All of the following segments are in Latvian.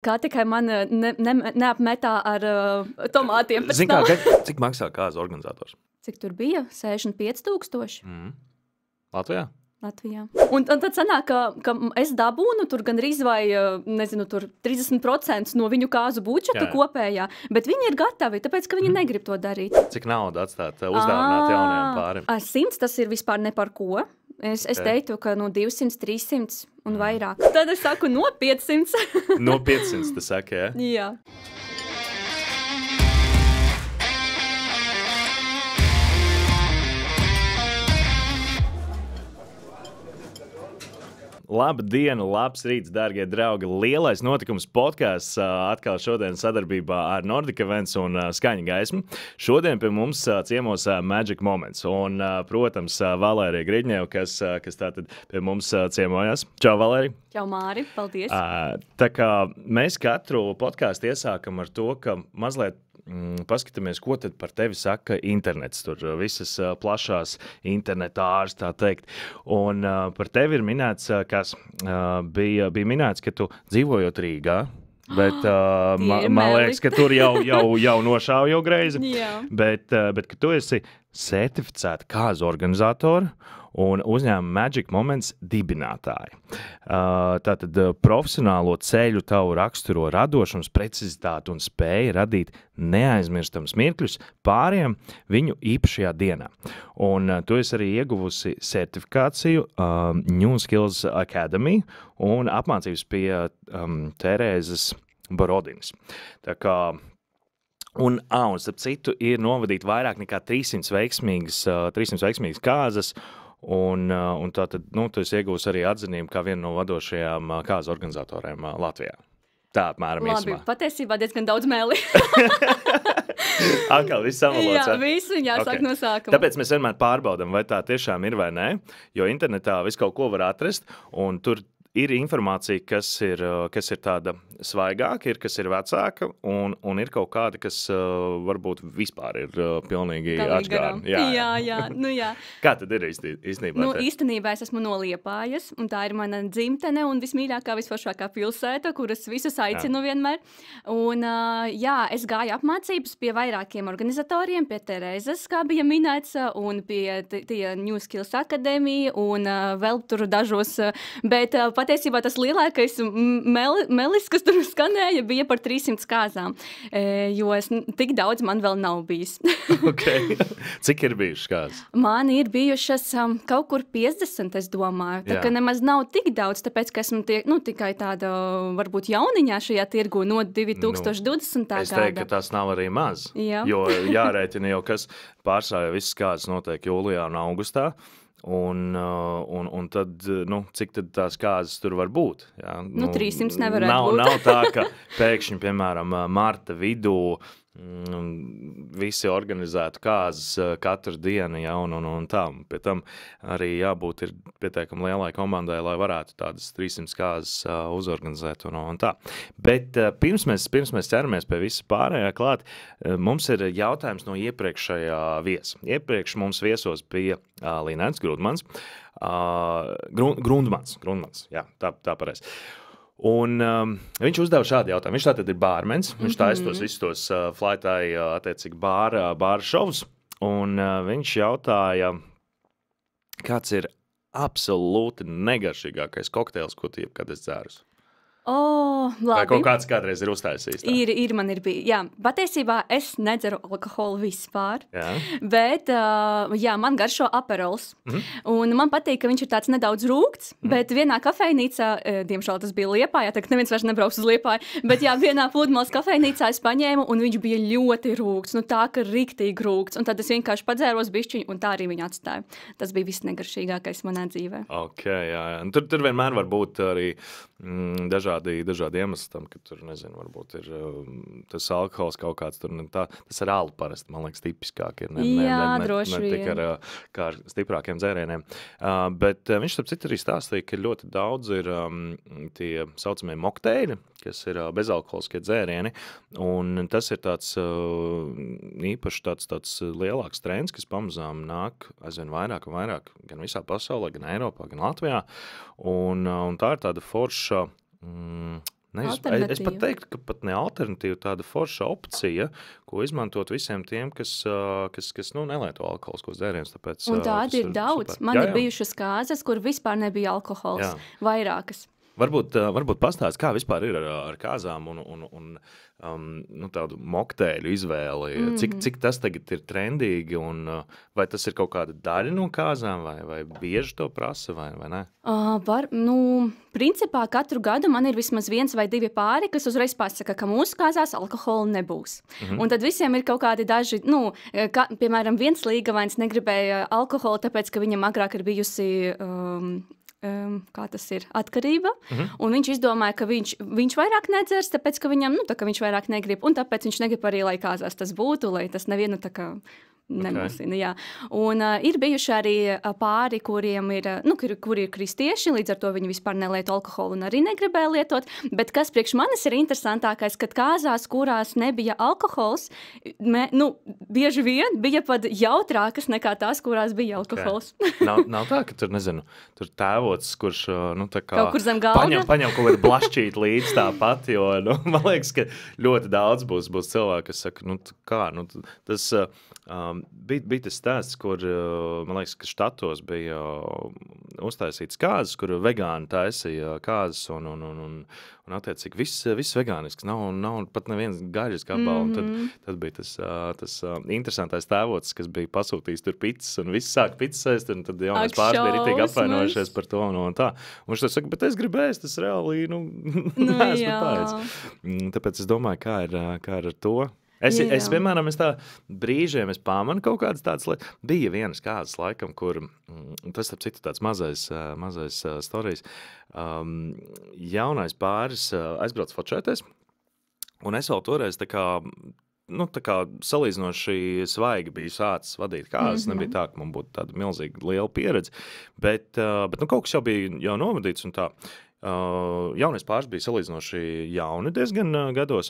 Kā tikai man neapmetā ar tomātiem pēc Zini, tam. cik maksā kāzu organizators? Cik tur bija? 65,000 Latvijā? Latvijā. Un tad sanāk, ka es dabūnu tur gandrīz vai, nezinu, tur 30% no viņu kāzu budžeta kopējā, bet viņi ir gatavi, tāpēc, ka viņi negrib to darīt. Cik naudu atstāt uzdāvināt jaunajiem pārim? 100 tas ir vispār ne par ko. Es teiktu, ka no 200, 300 un vairāk. Tad es saku no 500. No 500, tu saki, ja? Jā. Labdien, labs rīts, dārgie draugi! Lielais notikums podcasts atkal šodien sadarbībā ar Nordic Events un Skaņa gaismu. Šodien pie mums ciemos Magic Moments un, protams, Valērija Grigņeva, kas tātad pie mums ciemojās. Čau, Valērija! Čau, Māri! Paldies! Tā kā mēs katru podcastu iesākam ar to, ka mazliet paskatāmies, ko tad par tevi saka internets, tur visas plašās internetārs, tā teikt. Un par tevi ir minēts, kas bija minēts, ka tu dzīvojot Rīgā, bet man liekas, ka tur jau nošāva jau greizi, bet ka tu esi certificēta kāzu organizatora un uzņēmuma Magic Moments dibinātāji. Tātad profesionālo ceļu tavu raksturo radošums, precizitāti un spēja radīt neaizmirstams mirkļus pāriem viņu īpašajā dienā. Un tu esi arī ieguvusi certifikāciju New Skills Academy un apmācības pie Terēzes Borodinas. Tā kā un starp citu ir novadīt vairāk nekā 300 veiksmīgas kāzas, un tātad, tu esi iegūsi arī atzinību kā viena no vadošajām kāzu organizatoriem Latvijā. Tā apmēram Labi, īsumā. Patiesībā diezgan daudz mēli. Atkal viss samalots. Jā, visu jāsāk no sākuma. Tāpēc mēs vienmēr pārbaudam, vai tā tiešām ir vai nē, jo internetā visu kaut ko var atrast, un tur ir informācija, kas ir tāda svaigāka, kas ir vecāka, un ir kaut kāda, kas varbūt vispār ir pilnīgi atšķirīga. Jā. Kā tad ir īstenībā? Īstenībā es esmu no Liepājas, un tā ir mana dzimtene un vismīļākā, visforšākā pilsēta, kuras visus aicinu vienmēr. Un es gāju apmācības pie vairākiem organizatoriem, pie Terēzes, kā bija minēts, un pie New Skills Academy, un vēl tur dažos, bet patiesībā tas lielākais melis, kas tur skanēja, bija par 300 kāzām, jo tik daudz man vēl nav bijis. Okay. Cik ir bijušas kāzas? Man ir bijušas kaut kur 50, es domāju. Tā kā nemaz nav tik daudz, tāpēc, ka esmu tikai tāda, varbūt jauniņā šajā tirgu no 2020. gada. Es teiktu, ka tas nav arī maz, jo jārēķina jau, kas pārsvarā visas kāzas notiek jūlijā un augustā. Un tad, cik tad tās kāzas tur var būt? Jā? 300 nevarētu būt. Nav tā, ka pēkšņi, piemēram, marta vidū visi organizētu kāzas katru dienu, un tā. Pie tam arī jābūt ir pietiekami lielai komandai, lai varētu tādas 300 kāzas uzorganizēt un tā. Bet pirms mēs ķeramies pie visa pārējā klāt, mums ir jautājums no iepriekšējā viesa. Iepriekš mums viesos bija Linēts Grundmans. Grundmans, jā, tā pareizi. Un viņš uzdeva šādu jautājumu. Viņš tātad ir bārmens, viņš taisa tos visus tos flytāji, attiecīgi bāra šovus, un viņš jautāja, kāds ir absolūti negaršīgākais kokteils, ko tu jebkad esi dzērus? Labi. Vai kaut kāds kādreiz ir uztaisījis tā? Man ir bijis. Jā, patiesībā es nedzeru alkoholu vispār, bet man garšo aperols. Un man patīk, ka viņš ir tāds nedaudz rūgts, bet vienā kafejnīcā, diemžēl tas bija Liepājā, tā ka neviens vairs nebrauks uz Liepāju, bet vienā pludmales kafejnīcā es paņēmu, un viņš bija ļoti rūgts, tā, ka riktīgi rūgts. Un tad es vienkārši padzēros bišķiņu, un tā arī viņu atstāju. Tas bija visnegaršīgākais manā dzīvē. Jā. Tur vienmēr var būt arī dažādi iemesli tam, ka tur, nezinu, varbūt ir tas alkohols kaut kāds tur, tas ar alu parasti, man liekas, tipiskāk ir. Droši vien. Ne tik kā ar stiprākiem dzērieniem. Bet viņš, starp citu, arī stāstīja, ka ļoti daudz ir tie saucamie mokteļi, kas ir bezalkoholiskie dzērieni, un tas ir tāds īpaši tāds lielāks trends, kas pamazām nāk aizvien vairāk un vairāk, gan visā pasaulē, gan Eiropā, gan Latvijā, un tā ir tāda forša Es pat teiktu, ka pat ne alternatīva tāda forša opcija, ko izmantot visiem tiem, kas nelieto alkoholiskos dzērienus. Un tādi ir daudz. Man ir bijušas kāzas, kur vispār nebija alkohols. Vairākas. Varbūt pastāst, kā vispār ir ar kāzām un tādu mokteļu izvēli. Cik tas tagad ir trendīgi un vai tas ir kaut kāda daļa no kāzām vai bieži to prasa vai ne? Principā katru gadu man ir vismaz 1 vai 2 pāri, kas uzreiz pasaka, ka mūsu kāzās alkohola nebūs. Un tad visiem ir kaut kādi daži, piemēram, viens līgavains negribēja alkoholu, tāpēc, ka viņam agrāk ir bijusi kā tas ir, atkarība, un viņš izdomāja, ka viņš vairāk nedzers, tāpēc, ka viņam, ka viņš vairāk negrib, un tāpēc viņš negrib arī, lai kāzās tas būtu, lai tas nevienu tā kā nemusina, jā. Un ir bijuši arī pāri, kuriem ir, kuri ir kristieši, līdz ar to viņi vispār nelieto alkoholu un arī negribēja lietot, bet kas priekš manis ir interesantākais, kad kāzās, kurās nebija alkohols, bieži vien bija pat jautrākas nekā tās, kurās bija alkohols. Okay. Nav tā, ka tur, nezinu, tur tēvots, kurš, tā kā kaut kur zem galda paņem kaut kādu blašķīt līdz tāpat, jo, man liekas, ka ļoti daudz būs cilvēki, kas saka, tas bija tas stāsts, kur, man liekas, ka štatos bija uztaisīts kāzas, kur vegāni taisīja kāzas un attiecīgi viss vegānisks, nav pat neviens gaļas gabala, un tad bija tas interesantais tēvots, kas bija pasūtījis tur pizzas, un viss sāk pizzas ēst, un tad jaunais pāris bija ritīgi apvainojušies par to, un tā. Un viņš saka, bet es gribēju ēst, tas reāli, neesmu pēc. Tāpēc es domāju, kā ir ar to. Es piemēram, tā brīžiem pamanu kaut kādas tādas lietas. Bija vienas kādas laikam, kur, tas ap citu tāds mazais storijas, jaunais pāris aizbrauc fočēties, un es vēl toreiz tā kā salīdzinoši svaigi biju sācis vadīt kāzas, nebija tā, ka man būtu tāda milzīga liela pieredze, bet kaut kas jau bija novadīts un tā. Jaunais pāris bija salīdzinoši jauni diezgan gados,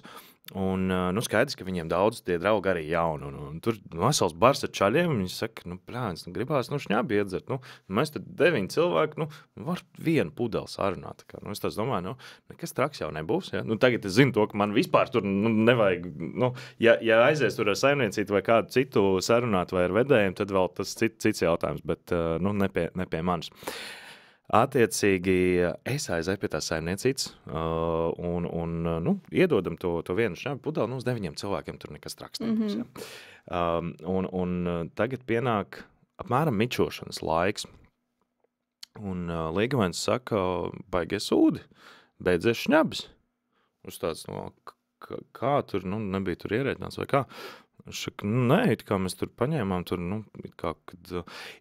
un skaidrs, ka viņiem daudz tie draugi arī jauni, un tur vesels bars ar čaļiem, viņi saka, plēns, gribās, šņābi iedzert, mēs tad 9 cilvēki, var vienu pudeli sarunāt, es tās domāju, nekas traks jau nebūs, ja? Tagad es zinu to, ka man vispār tur nevajag, ja aizies tur ar saimniecību vai kādu citu sarunāt vai ar vedējiem, tad vēl tas cits jautājums, bet ne pie manis. Attiecīgi, es aizēju pie tās saimniecītes un iedodam to vienu šņābi pudeli, uz 9 cilvēkiem tur nekas traks nebūs. Ja. Un tagad pienāk apmēram mičošanas laiks. Un līgavains saka, baigies ūdi, beidzies šņabis. Uz tāds, kā tur, nebija tur ierēķināts vai kā. Viņš saka, nē, kā mēs tur paņēmām, tur, kad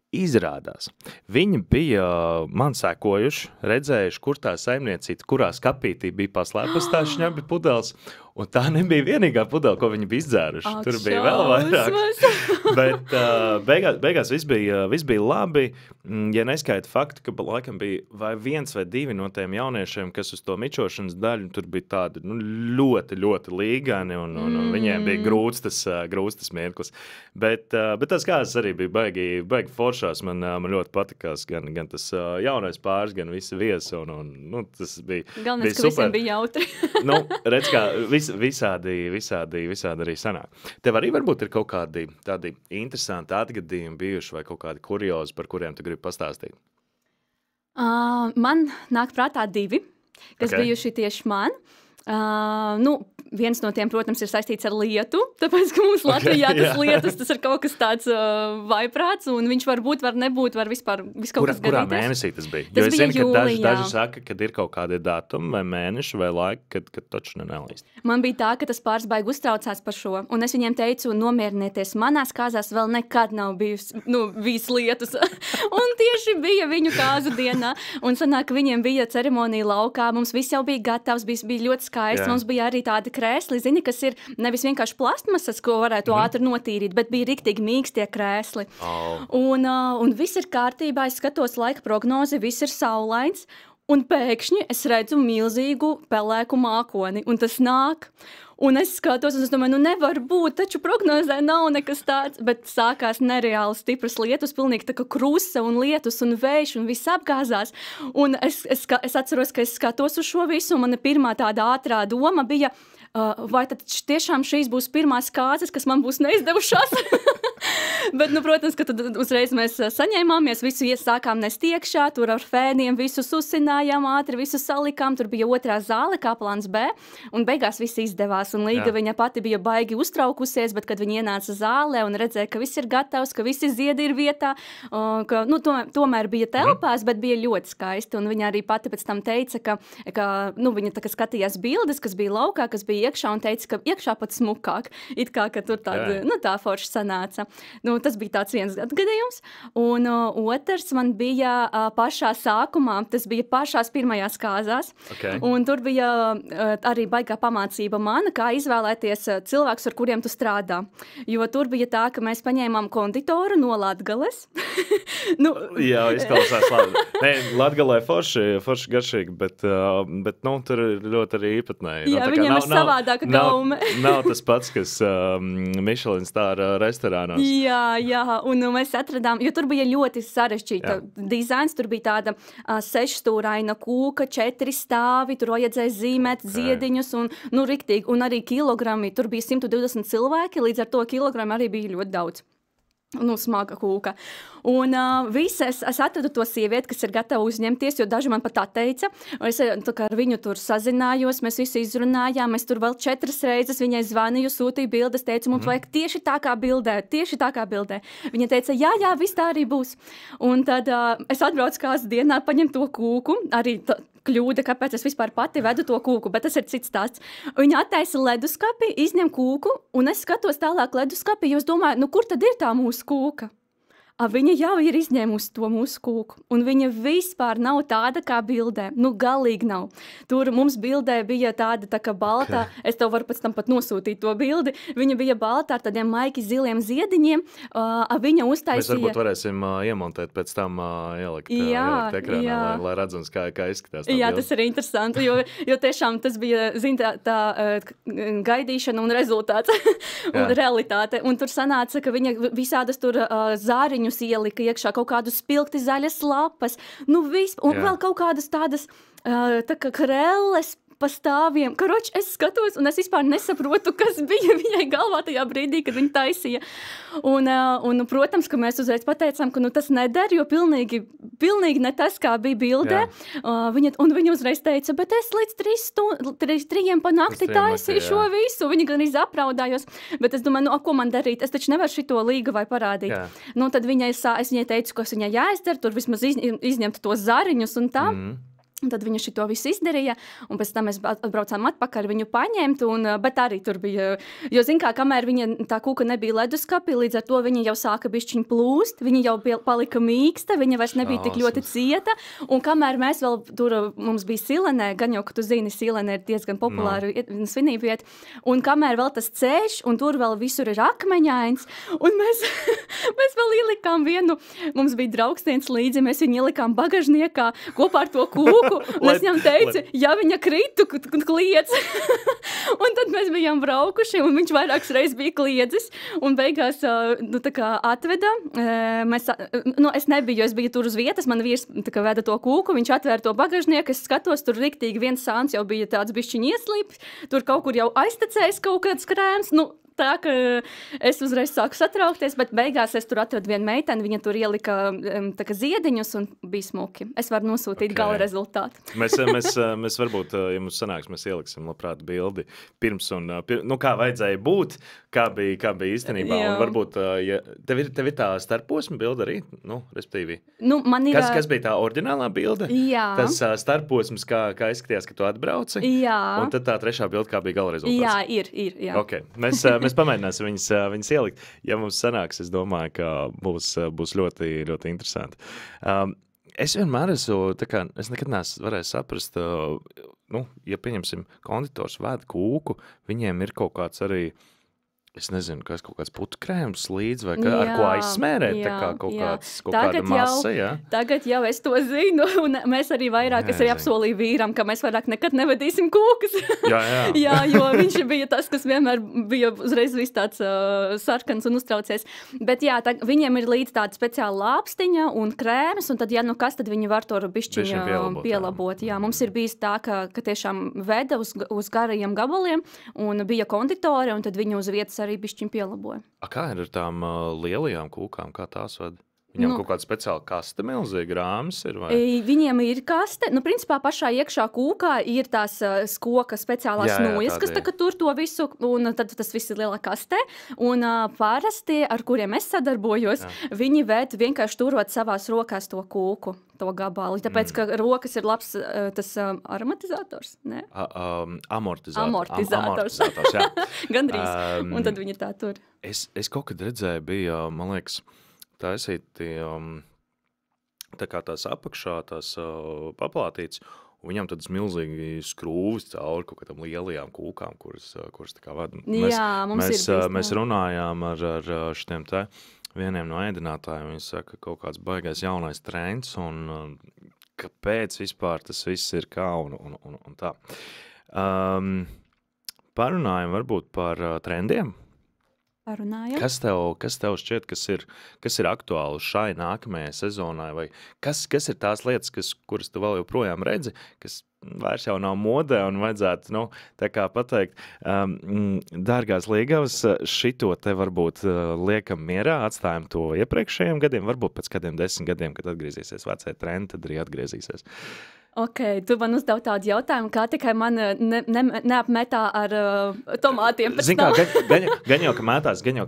izrādās. Viņi bija man sekojuši, redzējuši, kur tā saimniecība, kurā skapītī bija paslēpus tā šņabi pudeles, un tā nebija vienīgā pudele, ko viņi bija izdzēruši. Tur bija vēl vairāk. Bet beigās viss bija labi, ja neskaita faktu, ka laikam bija vai 1 vai 2 no tiem jauniešiem, kas uz to mičošanas daļu, tur bija tādi ļoti, ļoti līgani, un viņiem bija grūts tas mirklis. Bet tas kāzas arī bija baigi foršās. Man ļoti patikās gan tas jaunais pāris, gan visi viesi, un tas bija galvenais, bija ka visiem bija jautri. Redz, kā visādi arī sanāk. Tev arī varbūt ir kaut kādi tādi interesanti atgadījumi bijuši vai kaut kādi kuriozi, par kuriem tu gribi pastāstīt? Man nāk prātā 2, kas bijuši tieši man. Viens no tiem, protams, ir saistīts ar lietu, tāpēc, ka mums Latvijā tas ir kaut kas tāds vaiprāts, un viņš var būt, var nebūt, var vispār viskaut kas gadīties. Kurā mēnesī tas bija? Tas bija zinu, ka jūlijā. Daži saka, kad ir kaut kādi datumi vai mēneši vai laiki, kad taču nenalīst. Man bija tā, ka tas pāris baigi uztraucās par šo, un es viņiem teicu, nomierinieties, manās kāzās vēl nekad nav bijis lietus, un tieši bija viņu kāzu dienā, un sanāk, ka viņiem bija ceremonija laukā, mums viss jau bija gatavs, bija ļoti skaists, mums bija arī tādi krēsli, zini, kas ir nevis vienkārši plastmasas, ko varētu ātri notīrīt, bet bija riktīgi mīkstie krēsli. Un viss ir kārtībā, es skatos laika prognozi, viss ir saulains, un pēkšņi es redzu milzīgu pelēku mākoni, un tas nāk. Un es skatos, un es domāju, nevar būt, taču prognozē nav nekas tāds, bet sākās nereāli stipras lietus, pilnīgi tā kā krusa un lietus un vējš, un viss apgāzās. Un es atceros, ka es skatos uz šo visu, un mana pirmā tāda ātrā doma bija, vai tad tiešām šīs būs pirmās kāzas, kas man būs neizdevušās? Bet, protams, ka tad uzreiz mēs saņēmāmies, visu sākām nest iekšā, tur ar fēniem visu susinājām, ātri visu salikām, tur bija otrā zāle, kā plāns B, un beigās viss izdevās, un Līga viņa pati bija baigi uztraukusies, bet kad viņa ienāca zālē un redzēja, ka viss ir gatavs, ka visi ziedi ir vietā, ka, tomēr bija telpās, bet bija ļoti skaisti, un viņa arī pati pēc tam teica, ka viņa tā kā skatījās bildes, kas bija laukā, kas bija iekšā, un teica, ka iekšā pat smukāk, it kā, ka tur tāda, tā forši sanāca. Tas bija tāds viens gadījums, un otrs man bija pašā sākumā, tas bija pašās pirmajās kāzās, un tur bija arī baigā pamācība mana, kā izvēlēties cilvēkus, ar kuriem tu strādā, jo tur bija tā, ka mēs paņēmām konditoru no Latgales. Jā, izklausās labi. Nē, Latgalē forši garšīgi, bet tur ir ļoti arī īpatnēji. Jā, viņiem ir savādāka gaume. Nav tas pats, kas Michelin stāra restorānos. Jā, un mēs atradām, jo tur bija ļoti sarežģīta dizains, tur bija tāda 6-stūraina kūka, 4 stāvi, tur vajadzēja zīmēt ziediņus, un riktīgi, un arī kilogrami, tur bija 120 cilvēki, līdz ar to kilogrami arī bija ļoti daudz. Smaga kūka. Un es atradu to sievieti, kas ir gatava uzņemties, jo daži man pat atteica. Es ar viņu tur sazinājos, mēs visu izrunājām, es tur vēl 4 reizes viņai zvanīju, sūtīju bildes, teicu, mums vajag tieši tā kā bildē. Viņa teica, jā, viss tā arī būs. Un tad es atbraucu kāds dienā, paņem to kūku, arī kļūda, kāpēc es vispār pati vedu to kūku, bet tas ir cits stāsts. Viņa attaisa leduskapi, izņem kūku, un es skatos tālāk leduskapi, jo es domāju, kur tad ir tā mūsu kūka? Viņa jau ir izņēmusi to mūsu kūku, un viņa vispār nav tāda kā bildē. Galīgi nav. Tur mums bildē bija tāda tā kā baltā, es tev varu pēc tam pat nosūtīt to bildi, viņa bija baltā ar tādiem maiki ziliem ziediņiem, viņa uztaisīja... Mēs varbūt varēsim iemontēt pēc tam ielikt ekrānā, lai redzams, kā izskatās tā bilde. Jā, tas ir interesanti, jo tiešām tas bija, tā gaidīšana un rezultāts un realitāte. Un tur sanāca, ka viņa visādas tur zāriņu ielika iekšā, kaut kādus spilgti zaļas lapas, un vēl kaut kādas tādas tā kā krelles pa stāviem. Karoči, es skatos, un es vispār nesaprotu, kas bija viņai galvā tajā brīdī, kad viņa taisīja. Un protams, ka mēs uzreiz pateicām, ka tas neder, jo pilnīgi ne tas, kā bija bildē. Viņa uzreiz teica, bet es līdz 3 pa nakti taisīju šo visu. Viņa gan apraudājos, bet es domāju, ko man darīt? Es taču nevaru šito līgu vai parādīt. Tad es viņai teicu, kas viņai jāizdara, tur vismaz izņemt tos zariņus un tā. Un tad viņa šito visu izdarīja, un pēc tam mēs atbraucām atpakaļ viņu paņemt, bet arī tur bija, jo zin kā, kamēr viņa tā kūka nebija leduskapī, līdz ar to viņa jau sāka bišķiņ plūst, viņa jau palika mīksta, viņa vairs nebija tik ļoti cieta, un kamēr mēs vēl tur, mums bija Silenē, gan jau, ka tu zini, Silenē ir diezgan populāra svinība vieta, un kamēr vēl tas ceļš, un tur vēl visur ir akmeņains, un mēs vēl ielikām vienu, mums bija draugstiens līdzi, mēs viņu ielikām bagažniekā kopā ar to kūku, un es viņam teicu, ja viņa kritu, kliedz. Un tad mēs bijām braukuši, un viņš vairākas reizes bija kliedzis, un beigās tā kā atveda. Es nebiju, es biju tur uz vietas, man vīrs tā kā veda to kūku, viņš atvēra to bagažnieku, es skatos, tur riktīgi viens sāns jau bija tāds bišķiņ ieslīps, tur kaut kur jau aiztecējis kaut kāds krēms, tā, ka es uzreiz sāku satraukties, bet beigās es tur atradu vienu meiteni, viņa tur ielika tā kā ziediņus un bija smuki. Es varu nosūtīt gala rezultātu. Mēs varbūt, ja mums sanāks, mēs ieliksim labprāt bildi pirms un, kā vajadzēja būt, kā bija īstenībā, un varbūt, ja tev ir tā starposma bilde arī, respektīvi. Kas bija tā oriģinālā bilde? Jā. Tas starposms, kā izskatījās, ka tu atbrauci? Jā. Un tad tā trešā bilde, kā bija gala rezultāts? Jā, ir. Okay. Mēs pamēģināsim viņas ielikt. Ja mums sanāks, es domāju, ka būs ļoti, ļoti interesanti. Es vienmēr es nekad neesmu varējis saprast, ja pieņemsim konditors vēd kūku, viņiem ir kaut kāds arī es nezinu, kas kaut kāds putu krēms līdz, vai ar ko aizsmērēt, tā kā kaut kāda masa, jā? Tagad jau es to zinu, un mēs arī vairāk, es arī apsolīju vīram, ka mēs vairāk nekad nevedīsim kūkas. Jā, jo viņš bija tas, kas vienmēr bija uzreiz viss tāds sarkans un uztraucies. Bet jā, viņiem ir līdz tāda speciāla lāpstiņa un krēms, un tad, ja nu kas, tad viņi var to bišķiņu pielabot. Jā, mums ir bijis tā, ka tiešām veda uz garajiem gabaliem, un bija konditori, un tad viņi uz vietas arī bišķiņ pielaboja. Kā ir ar tām lielajām kūkām, kā tās ved? Viņam kaut kāda speciāla kaste milzīga rāmas ir, vai? Viņiem ir kaste. Principā pašā iekšā kūkā ir tās koka speciālās nojas, kas tā, ka tur to visu, un tad tas viss ir lielā kastē. Un parasti, ar kuriem es sadarbojos, viņi ved vienkārši turot savās rokās to kūku, to gabali. Tāpēc, ka rokas ir labs tas aromatizators, ne? Amortizators, jā. Gandrīz. Un tad viņi tā tur. Es kaut kad redzēju, bija, man liekas, taisīt tā kā tās apakšā, tās paplātītas, un viņam tādas milzīgi skrūvis cauri kaut kādām lielajām kūkām, kuras tā kā vada. Mēs runājām ar šitiem te vieniem no ēdinātājiem, viņi saka, kaut kāds baigais jaunais trends, un kāpēc vispār tas viss ir kā un tā. Parunājam varbūt par trendiem. Kas tev šķiet, kas ir aktuāli šai nākamajai sezonai, vai kas ir tās lietas, kuras tu vēl joprojām redzi, kas vairs jau nav modē un vajadzētu, tā kā pateikt, dārgās līgavas, šito te varbūt liekam mierā, atstājam to iepriekšējiem gadiem, varbūt pēc kādiem 10 gadiem, kad atgriezīsies vecie trendi, tad arī atgriezīsies. Ok, tu man uzdev tādu jautājumu, kā tikai man neapmetā ar tomātiem pēc tam. Gan jau,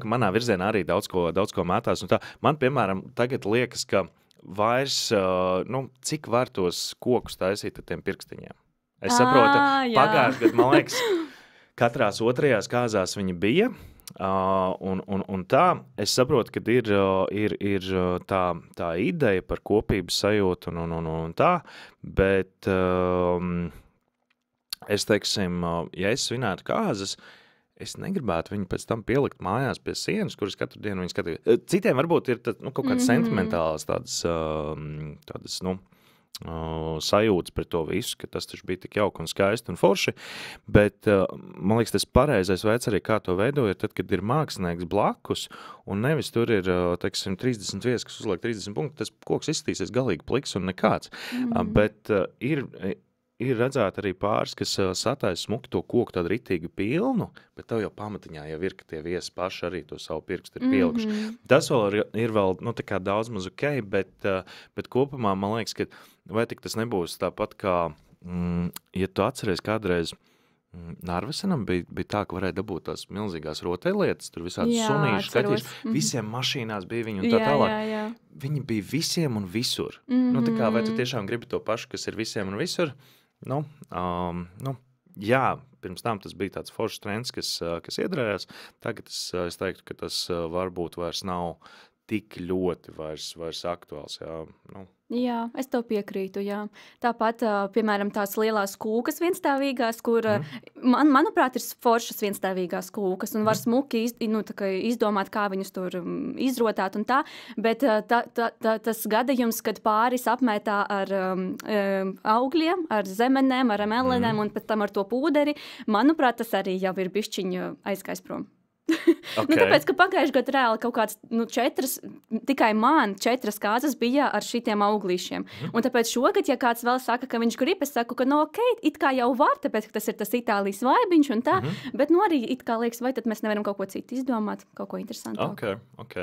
ka manā virzienā arī daudz ko mētās. Un tā, man, piemēram, tagad liekas, ka vairs, cik var tos kokus taisīt ar tiem pirkstiņiem. Es saprotu, pagājušajā gadā, man liekas, katrās otrajās kāzās viņi bija. Un tā, es saprotu, ka ir tā ideja par kopības sajūtu un tā, bet es teiksim, ja es svinētu kāzas, es negribētu viņu pēc tam pielikt mājās pie sienas, kuras katru dienu viņi skatījās. Citiem varbūt ir kaut kāds sentimentāls tādas sajūtas par to visu, ka tas taču bija tik jauki un skaisti un forši, bet man liekas, tas pareizais veids arī, kā to veidojot, tad, kad ir mākslinieks blakus, un nevis tur ir, teiksim, 30 vies, kas uzliek 30 punktu, tas koks izskatīsies galīgi pliks un nekāds. Bet ir redzēt arī pāris, kas sataisa smuki to koku tādu ritīgi pilnu, bet tev jau pamatiņā jau ir, ka tie viesi paši arī to savu pirkstu ir pielikuši. Tas vēl ir vēl, tā kā daudz maz ok, bet kopumā man liekas, ka vai tik tas nebūs tāpat kā, ja tu atceries kādreiz, Narvesenam bija tā, ka varēja dabūt tās milzīgās rotaļlietas, tur visādi sunīši skatīs, visiem mašīnās bija viņi un tā tālāk. Jā. Viņi bija visiem un visur. Tā kā vai tu tiešām gribi to pašu, kas ir visiem un visur? Jā, pirms tam tas bija tāds foršs trends, kas iedarējās. Tagad es teiktu, ka tas varbūt vairs nav tik ļoti vairs aktuāls. Jā, es tev piekrītu, jā. Tāpat, piemēram, tās lielās kūkas vienstāvīgās, kur, manuprāt, ir foršas vienstāvīgās kūkas, un var smuki izdomāt, kā viņus tur izrotāt un tā, bet tas gadījums, kad pāris apmētā ar augļiem, ar zemenēm, ar melenēm un pēc tam ar to pūderi, manuprāt, tas arī jau ir bišķiņu aizgājis prom. Okay. Tāpēc, ka pagājuši gadu reāli kaut kāds, tikai man 4 kāzas bija ar šitiem auglīšiem. Un tāpēc šogad, ja kāds vēl saka, ka viņš grib, es saku, ka ok, it kā jau var, tāpēc, ka tas ir tas Itālijas vaibiņš un tā, bet arī it kā liekas, vai tad mēs nevaram kaut ko citu izdomāt, kaut ko interesantāku. Ok.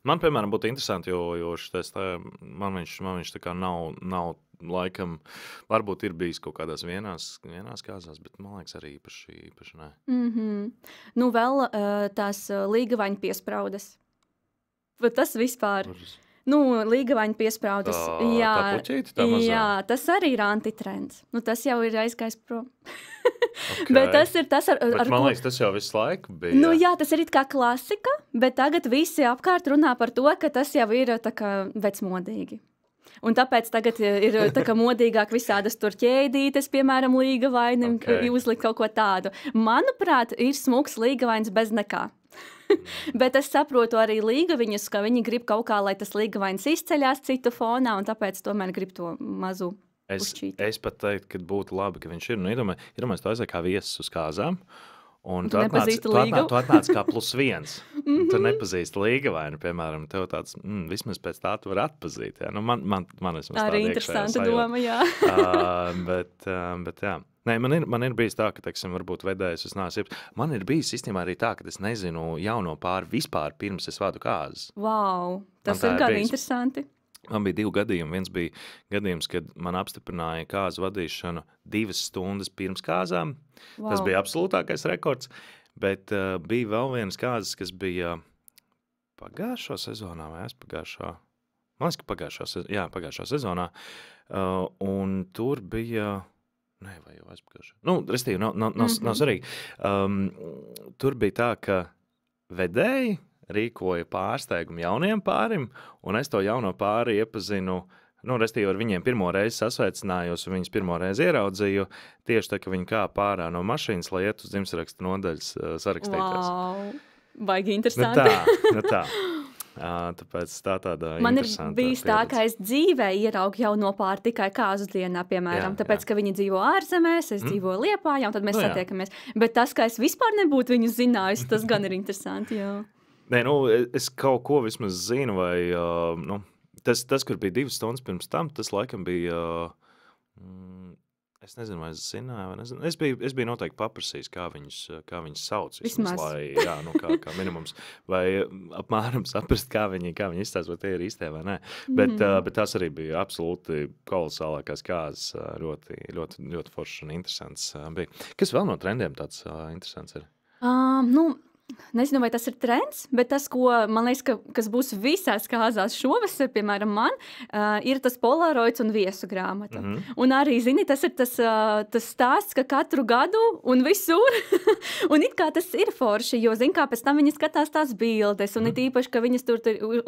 Man, piemēram, būtu interesanti, jo šitais man viņš tā kā nav laikam, varbūt ir bijis kaut kādās vienās kāzās, bet man liekas arī īpaši nē. Vēl tās līgavaņu piespraudes. Tas vispār... līgavaņu piespraudes. Tā puķīte, tā mazā? Jā, tas arī ir antitrends. Tas jau ir aizgājis prom. Okay. Bet tas ir tas, bet man liekas, tas jau visu laiku bija. Jā, tas ir it kā klasika, bet tagad visi apkārt runā par to, ka tas jau ir tā kā vecmodīgi. Un tāpēc tagad ir tā kā modīgāk visādas tur ķēdītes, piemēram, līgavainim, uzlikt kaut ko tādu. Manuprāt, ir smuks līgavains bez nekā. Bet es saprotu arī līgaviņus, ka viņi grib kaut kā, lai tas līgavains izceļās citu fonā, un tāpēc tomēr grib to mazu pušķīti. Es pat teiktu, ka būtu labi, ka viņš ir. Nu, iedomājies, tu aizēji kā viesis uz kāzām, un tu atnāc kā +1. Tu nepazīsti līgavainu, piemēram, tev tāds, vismaz pēc tā tu vari atpazīt. Jā. Nu, man vismaz tāda arī interesanta doma, jā. Bet jā. Nē, man ir bijis tā, ka, teiksim, varbūt vedējis es neesmu. Man ir bijis īstenībā arī tā, ka es nezinu jauno pāri vispār pirms es vadu kāzas. Wow, tas ir kādi interesanti. Man bija 2 gadījumi. Viens bija gadījums, kad man apstiprināja kāzu vadīšanu 2 stundas pirms kāzām. Wow. Tas bija absolūtākais rekords. Bet bija vēl vienas kāzas, kas bija pagājušo sezonā vai aizpagājušo. Man liekas, ka pagājušā sezonā. Un tur bija... Nē, vai jau aizpagājušo. Nu, restīvi, nav svarīgi. Tur bija tā, ka vedēji rīkoja pārsteigumu jauniem pārim, un es to jauno pāri iepazinu, restīvi ar viņiem pirmo reizi sasveicinājos, un viņus pirmo reizi ieraudzīju, tieši tā, ka viņi kāp ārā no mašīnas, lai iet uz dzimstrakstu nodaļas sarakstīties. Wow, baigi interesanti. Nu tā. Tāpēc tāda man ir interesanta bijis tā, ka es dzīvē ieraugu jauno pāri tikai kāzu dienā, piemēram, tāpēc, ka viņi dzīvo ārzemēs, es dzīvoju Liepājā, un tad mēs satiekamies. Bet tas, ka es vispār nebūtu viņu zinājis, tas gan ir interesanti, jā. Nē, es kaut ko vismaz zinu, vai tas, kur bija 2 stundas pirms tam, tas laikam bija, es nezinu, vai es zināju, vai nezinu. Es biju noteikti paprasījis, kā viņus sauc. Vismaz. Lai, jā, kā minimums. Vai apmēram saprast, kā viņi izstāsta, vai tie ir īstie vai nē. Bet tas arī bija absolūti kolosālākās kāzas, ļoti, ļoti, ļoti foršs un interesants bija. Kas vēl no trendiem tāds interesants ir? Nezinu, vai tas ir trends, bet tas, ko man liekas, kas būs visās kāzās šovasar, piemēram, ir tas polaroids un viesu grāmata. Un arī, zini, tas ir tas stāsts, ka katru gadu un visur, un it kā tas ir forši, jo, zini, kā pēc tam viņi skatās tās bildes, un it īpaši, ka viņas tur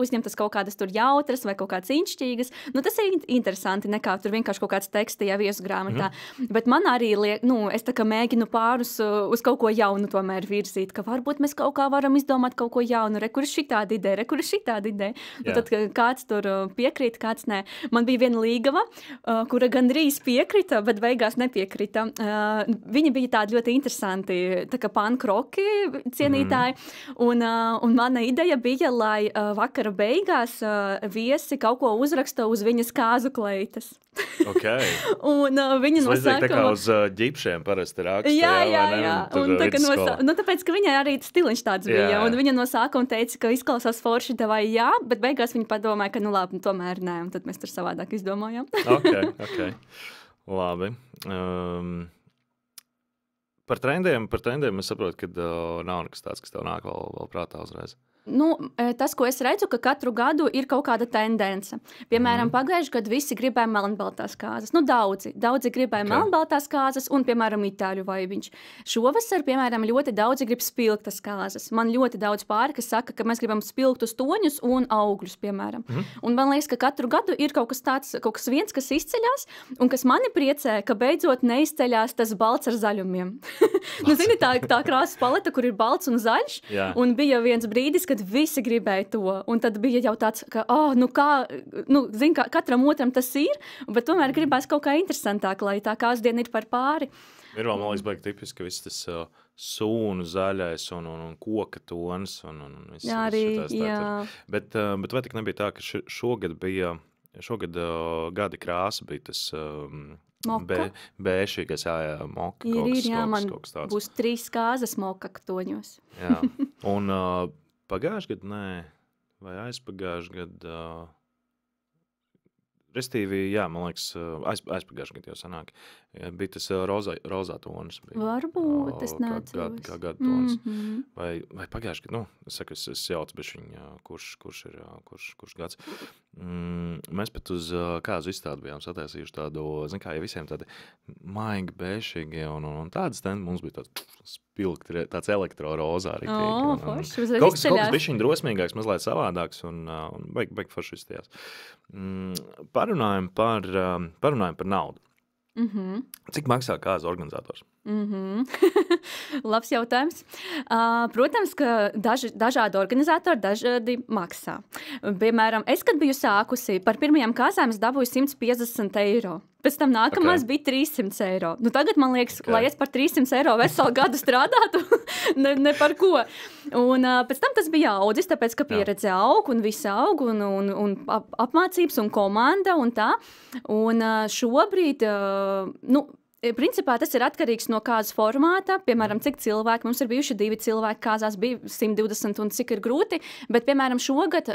uzņemtas kaut kādas tur jautras vai kaut kādas inšķīgas. Nu, tas ir interesanti, nekā tur vienkārši kaut kāds teksts tajā viesu grāmatā. Bet man arī liek, es tā kā mēģinu pārus uz kaut ko jaunu tomēr virzīt, ka varbūt mēs kaut kā varam izdomāt kaut ko jaunu, kur ir šitāda ideja, kur ir šitāda ideja. Tad kāds tur piekrīt, kāds nē. Man bija viena līgava, kura gandrīz piekrita, bet beigās nepiekrita. Viņi bija tādi ļoti interesanti, tā kā pankroki cienītāji, un mana ideja bija, lai vakara beigās viesi kaut ko uzraksta uz viņas kāzu kleitas. Okay. Un viņa nosāka... Tā kā uz ģipšiem parasti raksta. Jā. Un tāpēc, ka viņai arī stiliņš tāds bija. Un viņa nosāka un teica, ka izklausās forši vai jā, bet beigās viņa padomāja, ka labi, tomēr nē. Un tad mēs tur savādāk izdomājām. Okay. Labi. Par trendiem es saprotu, ka nav nekas tāds, kas tev nāk vēl prātā uzreiz. Tas, ko es redzu, ka katru gadu ir kaut kāda tendence. Piemēram, pagājuši gadu visi gribēja melnbaltās kāzas. Daudzi gribēja melnbaltās kāzas un, piemēram, itāļu vaibiņš. Šovasar, piemēram, ļoti daudzi grib spilgtas kāzas. Man ļoti daudz pāri, kas saka, ka mēs gribam spilgtus toņus un augļus, piemēram. Un man liekas, ka katru gadu ir kaut kas viens, kas izceļās, un kas mani priecē, ka beidzot neizceļās tas balts ar zaļumiem. Zini, tā krāsas paleta, kur ir balts un zaļš, un bija viens brīdis, kad visi gribēja to, un tad bija jau tāds, ka, zin, katram otram tas ir, bet tomēr gribās kaut kā interesantāk, lai tā kāzdiena ir par pāri. Ir vēl, man liekas, baigi tipiski, ka viss tas sūnu zaļais un koka tons un viss. Jā, arī, jā. Bet vai tik nebija tā, ka šogad gadi krāsa bija tas bēšīgais, moka kaut kas tāds. Būs 3 kāzas moka toņos. Jā, un pagājuši gadu, vai aizpagājuši gadu, restīvi, jā, man liekas, aizpagājuši gadu jau sanāk, bija tas rozā tonis. Varbūt, es neatceros. Kā gadu tonis. Vai pagājuši gadu, es saku, es jaucu bešiņ, kurš gads. Mēs pat uz kāzu izstādi bijām sataisījuši tādu, zin kā, ja visiem tādi maigi, bēšīgi un tādas, mums bija tāds spilgti, tāds elektrorozā arī. Forši, uzreiz kaut kas bišķiņ drosmīgāks, mazliet savādāks un baigi forši izstījās. Parunājam par naudu. Cik maksā kāza organizators? Labs jautājums. Protams, ka dažādi organizatori dažādi maksā. Piemēram, es, kad biju sākusi, par pirmajām kāzām es dabūju 150 eiro. Pēc tam nākamās bija 300 eiro. Nu, tagad man liekas, lai es par 300 eiro veselu gadu strādātu, ne par ko. Un pēc tam tas bija audzis, tāpēc, ka pieredze aug un viss aug un apmācības un komanda un tā. Un šobrīd, principā tas ir atkarīgs no kādas formāta, piemēram, cik cilvēki, mums ir bijuši 2 cilvēki, kāzās bija 120 un cik ir grūti, bet, piemēram, šogad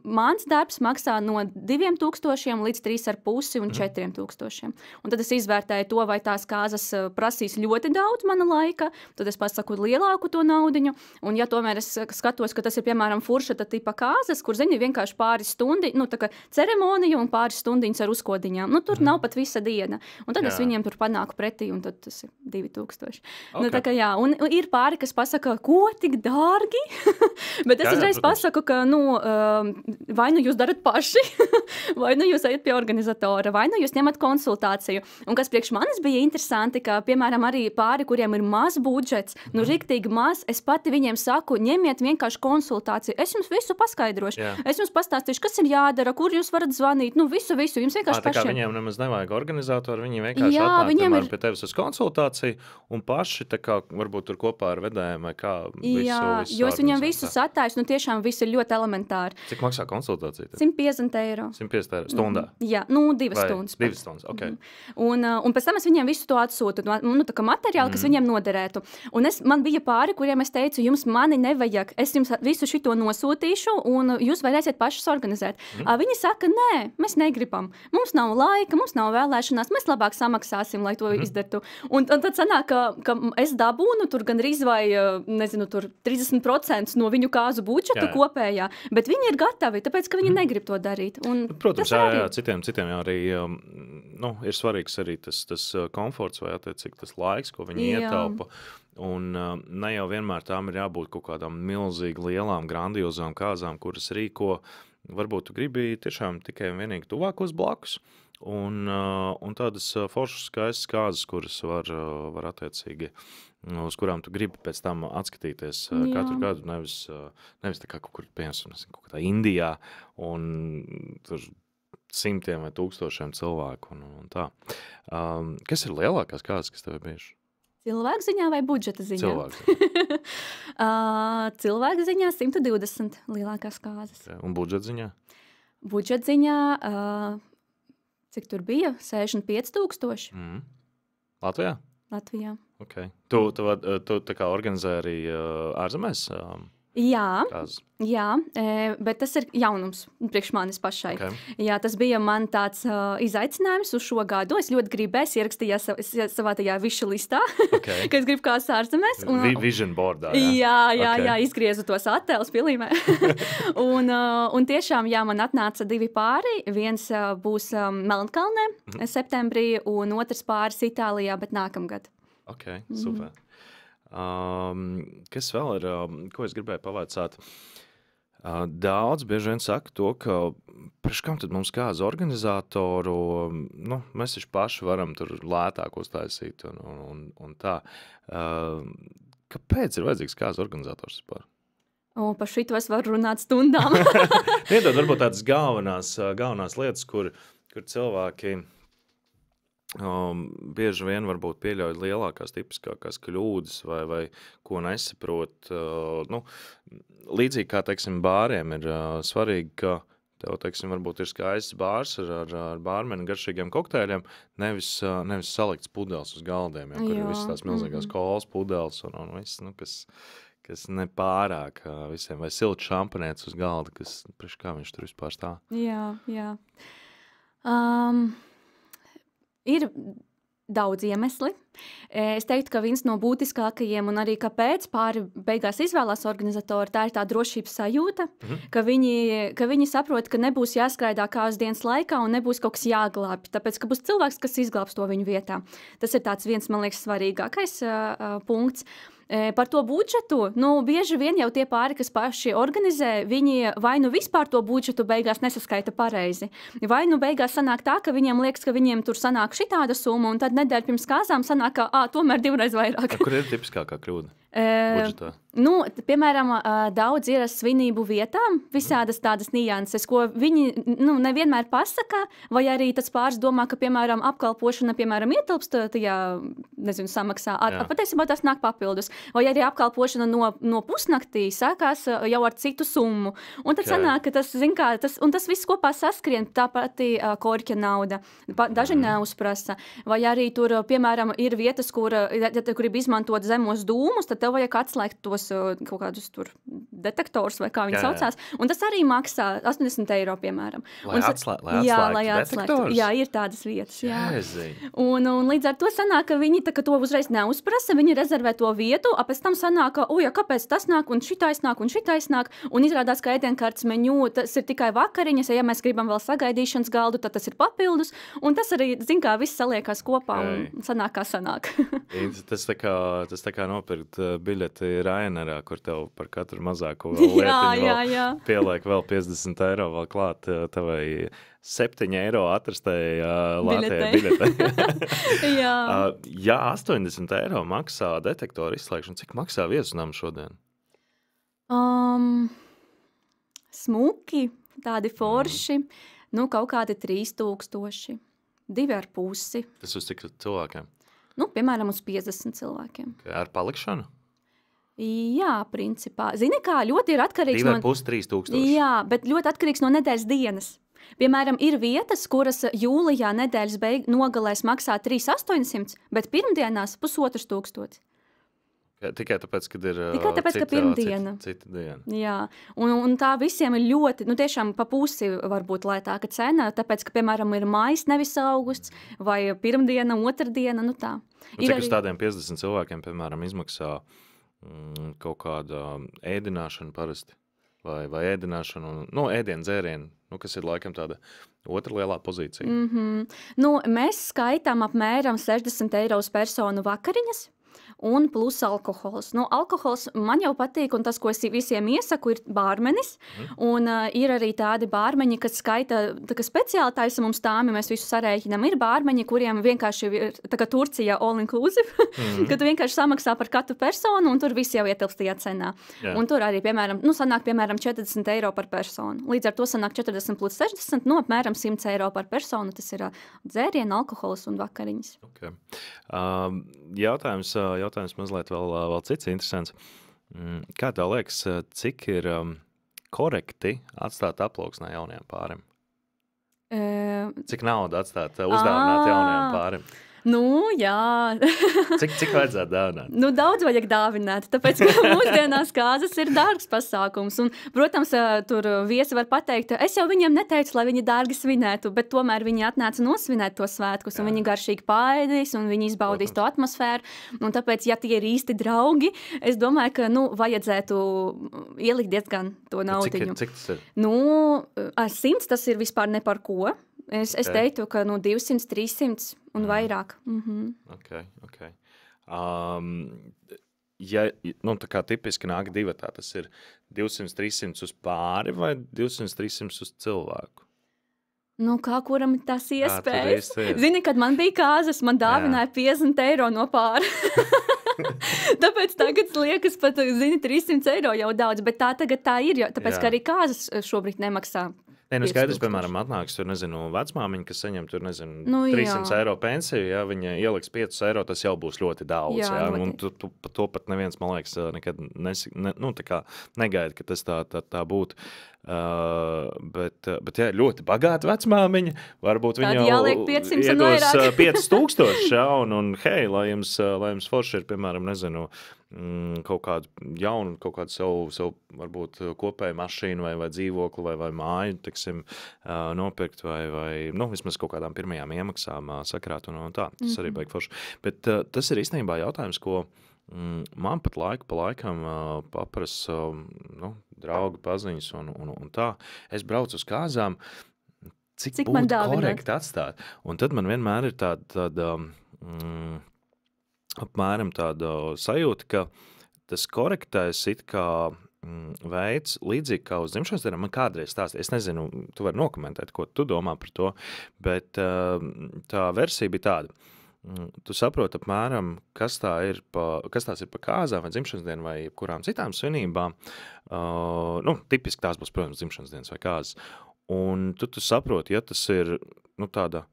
mans darbs maksā no 2000 līdz 3,5 un 4000. Un tad es izvērtēju to, vai tās kāzas prasīs ļoti daudz mana laika, tad es pasaku lielāku to naudiņu, un ja tomēr es skatos, ka tas ir, piemēram, furšeta tipa kāzas, kur, zini, vienkārši pāris stundi, tā kā ceremonija un pāris stundiņas ar uzkodiņām, tur nav pat visa diena. Un tad es viņiem tur panāku pretī, un tad tas ir 2000. Okay. Tā kā jā, un ir pāri, kas pasaka, ko tik dārgi? Bet es uzreiz pasaku, ka, vai jūs darat paši, vai jūs ejat pie organizatora, vai jūs ņemat konsultāciju. Un kas priekš manis bija interesanti, ka, piemēram, arī pāri, kuriem ir maz budžets, riktīgi maz, es pati viņiem saku, ņemiet vienkārši konsultāciju. Es jums visu paskaidrošu. Yeah. Es jums pastāstīšu, kas ir jādara, kur jūs varat zvanīt, visu, jums vienkārši pašiem. Tā kā viņiem nemaz nevajag organizatoru, viņi vienkārši viņiem ir pie tevis uz konsultāciju un paši tā kā varbūt tur kopā ar vedējiem vai kā visu. Jā, jo es viņam visu sataisu, tiešām viss ir ļoti elementāri. Cik maksā konsultācija? 150 eiro. 150 eiro stundā? Jā, 2 stundas. 2 stundas, ok. Un pēc tam es viņiem visu to atsūtu, tā kā materiāli, kas viņiem noderētu. Un man bija pāri, kuriem es teicu, jums mani nevajag, es jums visu šito nosūtīšu un jūs varēsiet pašas organizēt. Viņi saka, nē, mēs negribam. Mums nav laika, mums nav vēlēšanās, mēs labāk samaksāsim, lai to izdartu. Un tad sanāk, ka es dabūnu tur gandrīz vai, nezinu, tur 30% no viņu kāzu budžeta kopējā, bet viņi ir gatavi, tāpēc, ka viņi negrib to darīt. Un protams, jā, citiem arī ir svarīgs arī tas komforts vai attiecīgi tas laiks, ko viņi ietaupa. Un ne jau vienmēr tām ir jābūt kaut kādām milzīgi lielām, grandiozām kāzām, kuras rīko. Varbūt tu gribi tiešām tikai un vienīgi tuvākos blakus. Un tādas foršas skaistas kāzas, kuras var attiecīgi, uz kurām tu gribi pēc tam atskatīties katru gadu, nevis tā kā kaut kur, piemēram, kaut kā Indijā, un tur 100 vai 1000 cilvēku un tā. Kas ir lielākās kāzas, kas tev ir bijušas? Cilvēku ziņā vai budžeta ziņā? Cilvēku. Cilvēku ziņā 120 lielākās kāzas. Okay. Un budžeta ziņā? Budžeta ziņā... Cik tur bija? 65,000. Latvijā? Latvijā. Okay. Tu tā kā organizē arī ārzemēs? Jā, bet tas ir jaunums priekš manis pašai. Okay. Jā, tas bija man tāds izaicinājums uz šo gadu. Es ļoti gribēju, ierakstījā savā tajā višu listā, okay. Ka es gribu kāds ārzemēs. Vision boardā, jā, izgriezu tos attēlus pilīmē. un tiešām, jā, man atnāca 2 pāri. Viens būs Melnkalnē septembrī un otrs pāris Itālijā, bet nākamgad. Ok, super. Kas vēl ir, ko es gribēju pavaicāt? Daudz bieži vien saka to, ka priekš kam tad mums kāds organizatoru, mēs taču paši varam tur lētāk uztaisīt un tā. Kāpēc ir vajadzīgs kāds organizators vispār? Par šito es varu runāt stundām. Iedod varbūt tādas galvenās lietas, kur cilvēki bieži vien varbūt pieļauj lielākās tipiskākās kļūdas vai ko nesaprot. Līdzīgi kā, teiksim, bāriem ir svarīgi, ka tev, teiksim, varbūt ir skaists bārs ar bārmeni garšīgiem kokteļiem, nevis salikts pudeles uz galdiem, kur ir visas tās milzīgās kolas pudeles un viss, kas nepārāk visiem, vai silts šampanēts uz galda, kas priekš kā viņš tur vispār stāv. Jā. Ir daudz iemesli. Es teiktu, ka viens no būtiskākajiem un arī kāpēc pāri beigās izvēlās organizatori, tā ir tā drošības sajūta, ka viņi saprot, ka nebūs jāskraidā kādas dienas laikā un nebūs kaut kas jāglābj, tāpēc, ka būs cilvēks, kas izglābs to viņu vietā. Tas ir tāds viens, man liekas, svarīgākais punkts. Par to budžetu, bieži vien jau tie pāri, kas paši organizē, viņi vai nu vispār to budžetu beigās nesaskaita pareizi, vai nu beigās sanāk tā, ka viņiem liekas, ka viņiem tur sanāk šitāda summa, un tad nedēļa pirms kāzām sanāk, ka tomēr 2 reizes vairāk. Kur ir tipiskākā kļūda budžetā? Piemēram, daudz ir svinību vietām, visādas tādas nianses, ko viņi nevienmēr pasaka, vai arī tas pāris domā, ka, piemēram, apkalpošana, ietilpst tajā, samaksā. Patiesībā tas nāk papildus. Vai arī apkalpošana no pusnaktī sākās jau ar citu summu. Un tad sanāk, ka tas viss kopā saskrien, tā pati korķa nauda. Daži neuzprasa. Vai arī tur, piemēram, ir vietas, kur grib izmantot zemos dūmus, tad tev vajag atslēgt tos kaut kādus tur detektors vai kā viņi saucās. Un tas arī maksā 80 eiro, piemēram. Lai atslēgtu detektors? Jā, ir tādas vietas. Un līdz ar to sanāk, ka viņi to uzreiz neuzprasa, viņi rezervē to vietu, pēc tam sanāk, kāpēc tas nāk un šitais nāk, un izrādās, ka ēdienkartes meņū, tas ir tikai vakariņas, ja mēs gribam vēl sagaidīšanas galdu, tad tas ir papildus, un tas arī, viss saliekās kopā un sanāk, kā sanāk. Tas tā kā nopirkt biļeti Rainerā, kur tev par katru mazāko lietiņu pieliek vēl 50 eiro vēl klāt tavai 7 eiro atrastēja Latvijā biļetē. Ja 80 eiro maksā detektoru izslēgšanu, cik maksā viesnam šodien? Smuki, tādi forši, kaut kādi 3000, 2,5. Tas uz cik cilvēkiem? Piemēram, uz 50 cilvēkiem. Ar palikšanu? Jā, principā. Zini kā, ļoti ir atkarīgs 2,5–3,000. Jā, bet ļoti atkarīgs no nedēļas dienas. Piemēram, ir vietas, kuras jūlijā nedēļas nogalēs maksā 3,800, bet pirmdienās 1,500. Tikai tāpēc, kad ir ka pirmdiena. Cita diena. Jā, un tā visiem ir ļoti, tiešām pa pusi varbūt lētāka cena, tāpēc, ka, piemēram, ir maijs, nevis augusts, vai pirmdiena, otrdiena, tā. Cik uz tādiem 50 cilvēkiem, piemēram, izmaksā kaut kāda ēdināšana parasti? Vai ēdināšana, ēdienu dzērienu, kas ir laikam tāda otra lielā pozīcija? Mēs skaitām apmēram 60 eiro uz personu vakariņas, un plus alkohols. Alkohols man jau patīk, un tas, ko es visiem iesaku, ir bārmenis. Un ir arī tādi bārmeņi, kas skaita, ka speciāli taisa mums tāmi, mēs visu sarēķinam. Ir bārmeņi, kuriem vienkārši ir, tā kā Turcijā all inclusive, ka tu vienkārši samaksā par katru personu, un tur viss jau ietilpst tajā cenā. Un tur arī, sanāk, 40 eiro par personu. Līdz ar to sanāk 40 plus 60, apmēram 100 eiro par personu. Tas ir dzēriena, alkohols un vakariņas. Okay. Jautājums mazliet vēl cits interesants. Kā tev liekas, cik ir korekti atstāt aploksnē jaunajiem pārim? Cik naudu atstāt uzdāvināt jaunajiem pārim? Jā. Cik vajadzētu dāvināt? Daudz vajag dāvināt, tāpēc, ka mūsdienās kāzas ir dārgs pasākums. Un, protams, tur viesi var pateikt, es jau viņiem neteicu, lai viņi dārgi svinētu, bet tomēr viņi atnāca nosvinēt to svētkus, un viņi garšīgi paēdīs, un viņi izbaudīs to atmosfēru. Un tāpēc, ja tie ir īsti draugi, es domāju, ka, vajadzētu ielikt diezgan to naudiņu. Cik tas ir? 100 tas ir vispār ne par ko. Es teiktu, ka 200, 300 un vairāk. Okay. Ja, tā kā tipiski nāk divatā, tas ir 200, 300 uz pāri vai 200, 300 uz cilvēku? Kā kuram tas iespējas? Zini, kad man bija kāzas, man dāvināja 50 eiro no pāri. Tāpēc tagad liekas pat, 300 eiro jau daudz, bet tā tagad tā ir, tāpēc, ka arī kāzas šobrīd nemaksā. Skaidrs, piemēram, atnāks tur, vecmāmiņa, kas saņem tur, 300 eiro pensiju, ja viņa ieliks 5 eiro, tas jau būs ļoti daudz, un to pat neviens, man liekas, nekad negaida, ka tas tā būtu. Bet jā, ļoti bagāta vecmāmiņa, varbūt viņa jau iedos 5000, un hei, lai jums forši ir, piemēram, kaut kādu jaunu, kaut kādu savu varbūt kopēju mašīnu vai dzīvokli vai māju, teksim, nopirkt vai vismaz kaut kādām pirmajām iemaksām sakrāt un tā. Tas arī baigi forši. Bet tas ir īstenībā jautājums, ko man pat laiku pa laikam paprasa draugi paziņas un tā. Es braucu uz kāzām, cik būtu korekti atstāt. Un tad man vienmēr ir tāda apmēram tāda sajūta, ka tas korektais it kā veids, līdzīgi kā uz dzimšanas dienām, man kādreiz stāstīja. Es nezinu, tu vari nokomentēt, ko tu domā par to, bet tā versija bija tāda. Tu saproti apmēram, kas tās ir pa kāzām vai dzimšanas dienu vai kurām citām svinībām. Tipiski tās būs, protams, dzimšanas dienas vai kāzas. Un tu saproti, ja tas ir tāda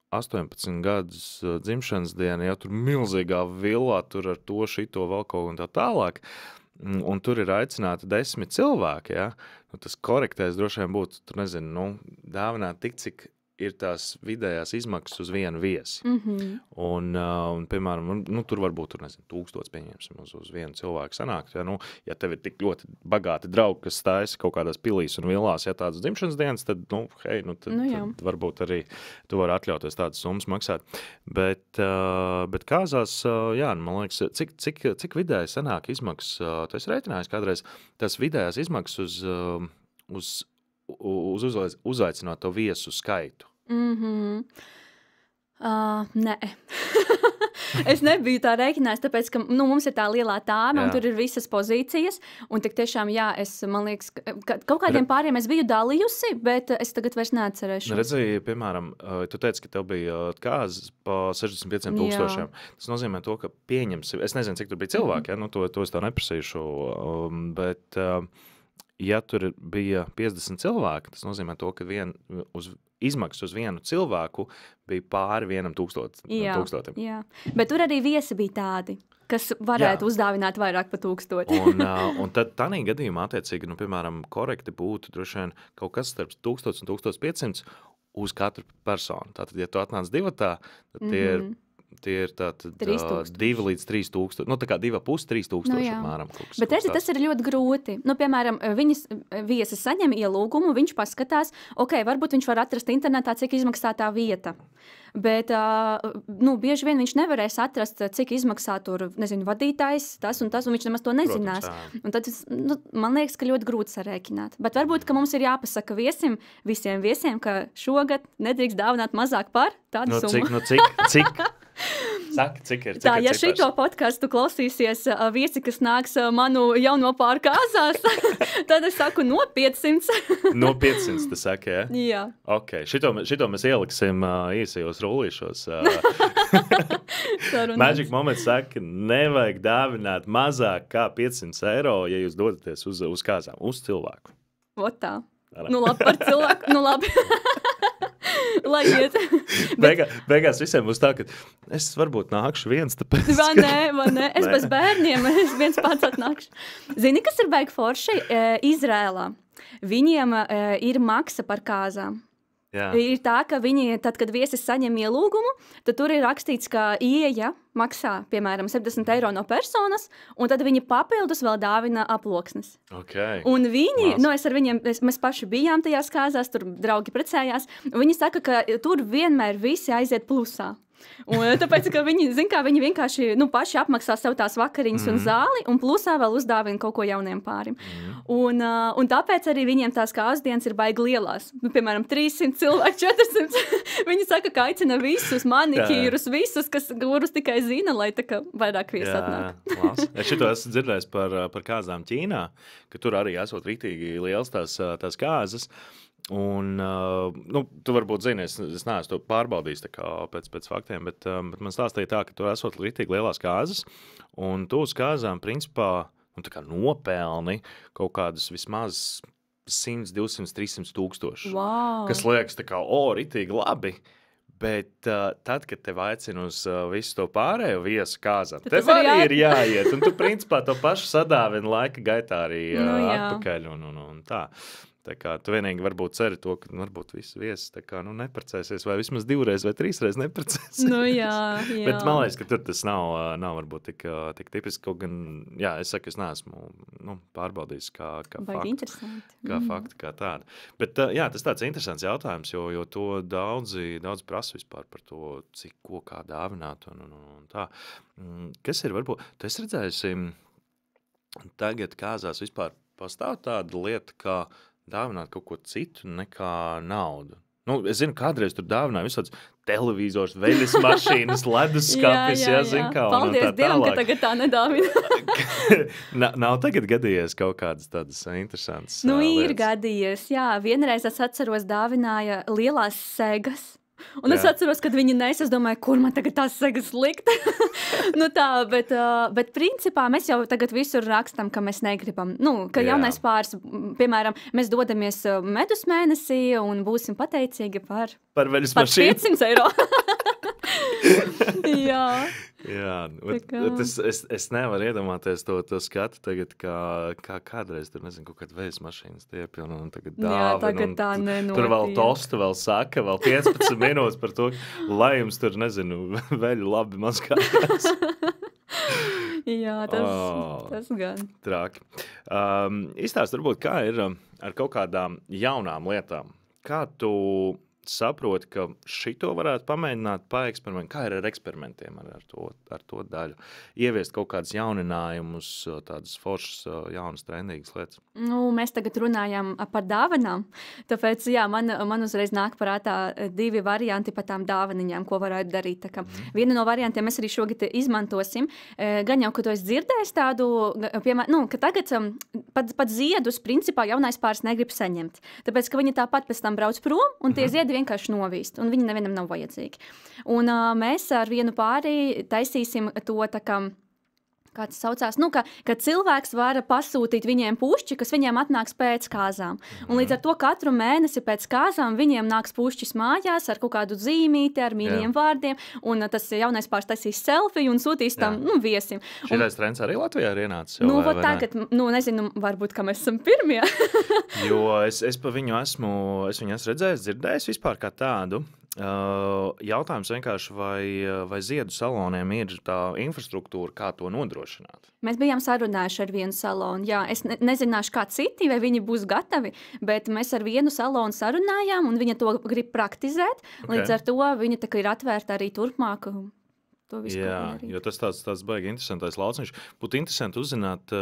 18 gadus dzimšanas diena, ja tur milzīgā villā, tur ar to šito vēl kaut un tā tālāk, un tur ir aicināti 10 cilvēki, ja? Tas korektais droši vien būtu, tur nezinu, dāvināt tik, cik ir tās vidējās izmaksas uz vienu viesi. Un piemēram, tur varbūt, 1000 pieņemsim uz vienu cilvēku sanākt. Ja tev ir tik ļoti bagāti draugi, kas stājas kaut kādās pilīs un villās, ja tādas dzimšanas dienas, tad, tad varbūt arī tu vari atļauties tādas summas maksāt. Bet kāzās, man liekas, cik vidēji sanāk izmaksas, tu esi reiķinājis kādreiz, tas vidējās izmaksas uz uzaicināt to viesu skaitu? Nē. Es nebiju tā rēķinājis, tāpēc, ka mums ir tā lielā tāme, un tur ir visas pozīcijas, un tik tiešām, man liekas, ka kaut kādiem pāriem es biju dalījusi, bet es tagad vairs neatcerēšu. Redzēji, piemēram, tu teici, ka tev bija kāzas pa 65,000. Tas nozīmē to, ka pieņemsim, es nezinu, cik tur bija cilvēki, to es tā neprasīšu, bet ja tur bija 50 cilvēki, tas nozīmē to, ka izmaksas uz vienu cilvēku bija pāri 1,000. Jā, bet tur arī viesi bija tādi, kas varētu uzdāvināt vairāk par 1000. Un tad tādā gadījumā, attiecīgi, piemēram, korekti būtu droši vien kaut kas starp 1000 un 1500 uz katru personu. Tātad, ja tu atnāc divatā, tad tie ir tātad 2 līdz 3000. Tā kā 2,5–3,000 apmēram. Bet redzi, tas ir ļoti grūti. Piemēram, viņas viesis saņem ielūgumu, viņš paskatās, varbūt viņš var atrast internetā, cik izmaksā tā vieta. Bet bieži vien viņš nevarēs atrast, cik izmaksā tur, vadītājs, tas, un viņš nemaz to nezinās. Protams, un tad, man liekas, ka ļoti grūti sarēķināt. Bet varbūt, ka mums ir jāpasaka visiem viesiem, ka šogad nedrīkst dāvināt mazāk par tādu summu. Cik? Saki, cik ir tā, ja šito podcastu klausīsies viesi, kas nāks manu jauno pār kāzās, tad es saku no 500. No 500, tu saki, ja? Jā. Ok, šito mēs ieliksim īsajos rullīšos. Magic Moments saka, nevajag dāvināt mazāk kā 500 eiro, ja jūs dodaties uz kāzām, uz cilvēku. Ot tā. Labi, par cilvēku, labi. Lai iet. Beigās visiem būs tā, ka es varbūt nākšu viens, tāpēc... Vai nē, es bez bērniem, es viens pats atnākšu. Zini, kas ir baigi forši? Izrēlā. Viņiem ir maksa par kāzām. Jā. Ir tā, ka viņi, tad, kad viesis saņem ielūgumu, tad tur ir rakstīts, ka ieeja maksā, piemēram, 70 eiro no personas, un tad viņi papildus vēl dāvina aploksnes. Okay. Un viņi, mēs paši bijām tajās kāzās, tur draugi precējās, un viņi saka, ka tur vienmēr visi aiziet plusā. Un tāpēc, ka viņi vienkārši paši apmaksā sev tās vakariņas un zāli, un plusā vēl uzdāvina kaut ko jauniem pārim. Un tāpēc arī viņiem tās kāzas ir baigi lielās. Piemēram, 300 cilvēki, 400. Viņi saka, ka aicina visus manikīrus, visus, kurus tikai zina, lai tā kā vairāk viesi atnāk. Es šito esmu dzirdējis par kāzām Ķīnā, ka tur arī esot rītīgi liels tās kāzas. Un, tu varbūt zini, es neesmu to pārbaudījis tā kā pēc faktiem, bet man stāstīja tā, ka tu esot rītīgi lielās kāzas, un tu uz kāzām, principā, tā kā nopelni kaut kādus vismaz 100, 200, 300 tūkstoši. Wow. Kas liekas tā kā, rītīgi labi, bet tad, kad tev aicina uz visu to pārējo viesu kāzām, tev arī ir jāiet, un tu principā to pašu sadāvini laika gaitā arī atpakaļ un tā. Tā kā tu vienīgi varbūt ceri to, ka varbūt visi viesis tā kā, neprecēsies, vai vismaz 2 vai 3 reizes neprecēsies. Nu, jā. Bet man liekas, ka tur tas nav varbūt tik tipiski, kaut gan, jā, es saku, es neesmu pārbaudījis kā faktu, kā tādu. Bet, jā, tas tāds interesants jautājums, jo to daudz prasa vispār par to, cik ko kā dāvināt un tā. Kas ir varbūt, tu esi redzējusi, tagad kāzās vispār pastāv tāda lieta, kā dāvināt kaut ko citu nekā naudu. Es zinu, kādreiz tur dāvināja visāds televizors, veļas mašīnas, leduskapis, zin kā. Paldies Dievam, ka tagad tā nedāvina. Nav tagad gadījies kaut kādas tādas interesantas ir gadījies, jā. Vienreiz es atceros dāvināja lielās segas. Un es atceros, kad viņi nes, es domāju, kur man tagad tās segas likt. Bet principā mēs jau tagad visur rakstam, ka mēs negribam. Ka jaunais pāris, piemēram, mēs dodamies medus mēnesī un būsim pateicīgi par veļas mašīnu. 500 eiro. Jā. Jā, es nevaru iedomāties to skatu tagad, kā kādreiz tur, nezinu, kaut kāda veļas mašīnas tiepilna un tagad dāvina. Jā, tagad tā nenotiek. Tur vēl tostu vēl saka, vēl 15 minūtes par to, lai jums tur, nezinu, veļu labi mazgājās. Jā, tas gan. Traki. Izstāst varbūt, kā ir ar kaut kādām jaunām lietām. Kā tu saproti, ka šito varētu pamēģināt, paeksperimentēt, kā ir ar eksperimentiem, ar to daļu. Ieviest kaut kādus jauninājumus, tādas foršas, jaunas, trendīgas lietas. Mēs tagad runājam par dāvanām, tāpēc, jā, man uzreiz nāk prātā 2 varianti par tām dāvaniņām, ko varētu darīt. Tā kā viena no variantiem mēs arī šogad izmantosim. Gan jau, ka tu esi dzirdējis tādu, piemēram, ka tagad pat ziedus, principā, jaunais pāris negrib saņemt. Tāpēc, ka viņi tāpat pēc tam brauc prom, un tie ziedi vienkārši novīst, un viņi nevienam nav vajadzīgi. Un mēs ar vienu pārī taisīsim to tā kā, kā tas saucās, ka cilvēks var pasūtīt viņiem pušķi, kas viņiem atnāks pēc kāzām. Un līdz ar to katru mēnesi pēc kāzām viņiem nāks pušķis mājās ar kaut kādu zīmīti, ar mīļiem vārdiem, un tas jaunais pāris taisīs selfiju un sūtīs tam viesim. Šitais trends arī Latvijā ir ienācis? Tagad, nezinu, varbūt, ka mēs esam pirmie. Jo es pa viņu esmu redzējis, dzirdējis vispār kā tādu. Jautājums vienkārši, vai ziedu saloniem ir tā infrastruktūra, kā to nodrošināt? Mēs bijām sarunājuši ar vienu salonu. Jā, es nezināšu, kā citi, vai viņi būs gatavi, bet mēs ar vienu salonu sarunājām, un viņa to grib praktizēt. Līdz ar to viņa tā kā ir atvērta arī turpmāk. Jā, jo tas tāds baigi interesantais lauciņš. Būtu interesanti uzzināt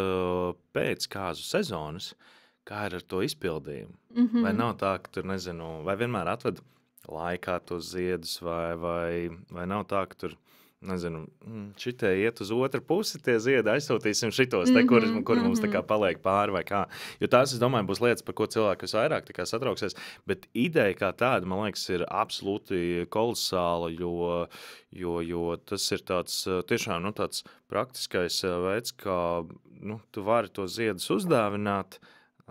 pēc kāzu sezonas, kā ir ar to izpildījumu. Vai nav tā, ka tur, nezinu, vai vienmēr atved laikā tos ziedus, vai nav tā, ka tur, nezinu, šitie iet uz otru pusi, tie ziedi aizsūtīsim šitos, kur mums tā kā paliek pāri vai kā. Jo tās, es domāju, būs lietas, par ko cilvēki vairāk tā kā satrauksies, bet ideja kā tāda, man liekas, ir absolūti kolosāla, jo tas ir tāds, tiešām, tāds praktiskais veids, kā, tu vari tos ziedus uzdāvināt,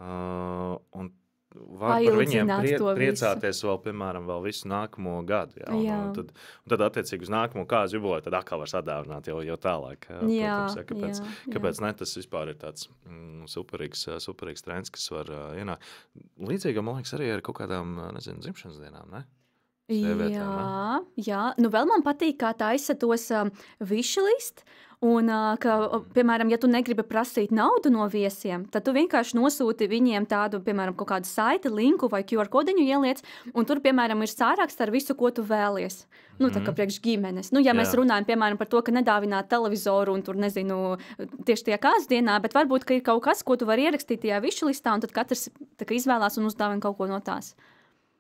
un var par viņiem priecāties vēl, piemēram, visu nākamo gadu. Jā, un tad attiecīgi uz nākamo kāzu jubileju, tad atkal var sadāvināt jau tālāk. Protams, kāpēc ne? Tas vispār ir tāds superīgs trends, kas var ienākt. Līdzīgi, man liekas, arī ar kaut kādām, nezinu, dzimšanas dienām, ne? Jā. Vēl man patīk, kā taisa tos wishlist. Un, ka, piemēram, ja tu negribi prasīt naudu no viesiem, tad tu vienkārši nosūti viņiem tādu, piemēram, kaut kādu saiti, linku vai QR kodiņu ieliec, un tur, piemēram, ir sāraksts ar visu, ko tu vēlies. Tā kā priekš ģimenes. Mēs runājam, piemēram, par to, ka nedāvināt televizoru un tur, nezinu, tieši tajā kāzu dienā, bet varbūt, ka ir kaut kas, ko tu vari ierakstīt tajā wishlistā, un tad katrs tā kā izvēlās un uzdāvina kaut ko no tās.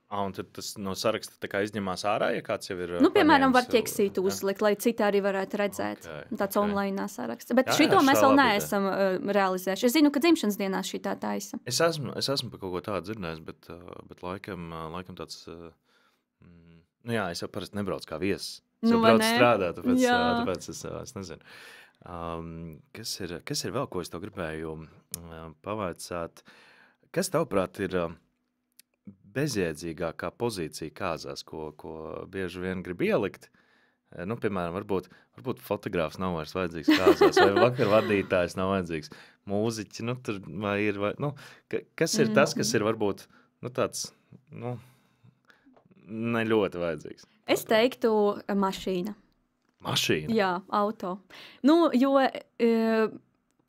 Un tad tas no saraksta tā kā izņemās ārā, ja kāds jau ir piemēram, var ķeksīt uzlikt, lai citi arī varētu redzēt. Tāds online saraksts. Bet šito mēs vēl neesam realizējuši. Es zinu, ka dzimšanas dienā šī tā taisa. Es esmu par kaut ko tādu dzirdējis, bet laikam tāds... es jau parasti nebraucu kā viesis. Es jau braucu strādāt, tāpēc es nezinu. Kas ir vēl, ko es tev gribēju pavaicāt? Kas tavuprāt ir... bezjēdzīgākā pozīcija kāzās, ko bieži vien grib ielikt, Nu, piemēram, varbūt fotogrāfs nav vairs vajadzīgs kāzās, vai vakar vadītājs nav vajadzīgs, mūziķi, nu, tur vai ir, vai, nu, kas ir tas, kas ir varbūt, nu, tāds, nu, ne ļoti vajadzīgs? Es teiktu mašīna. Mašīna? Jā, auto. Nu, jo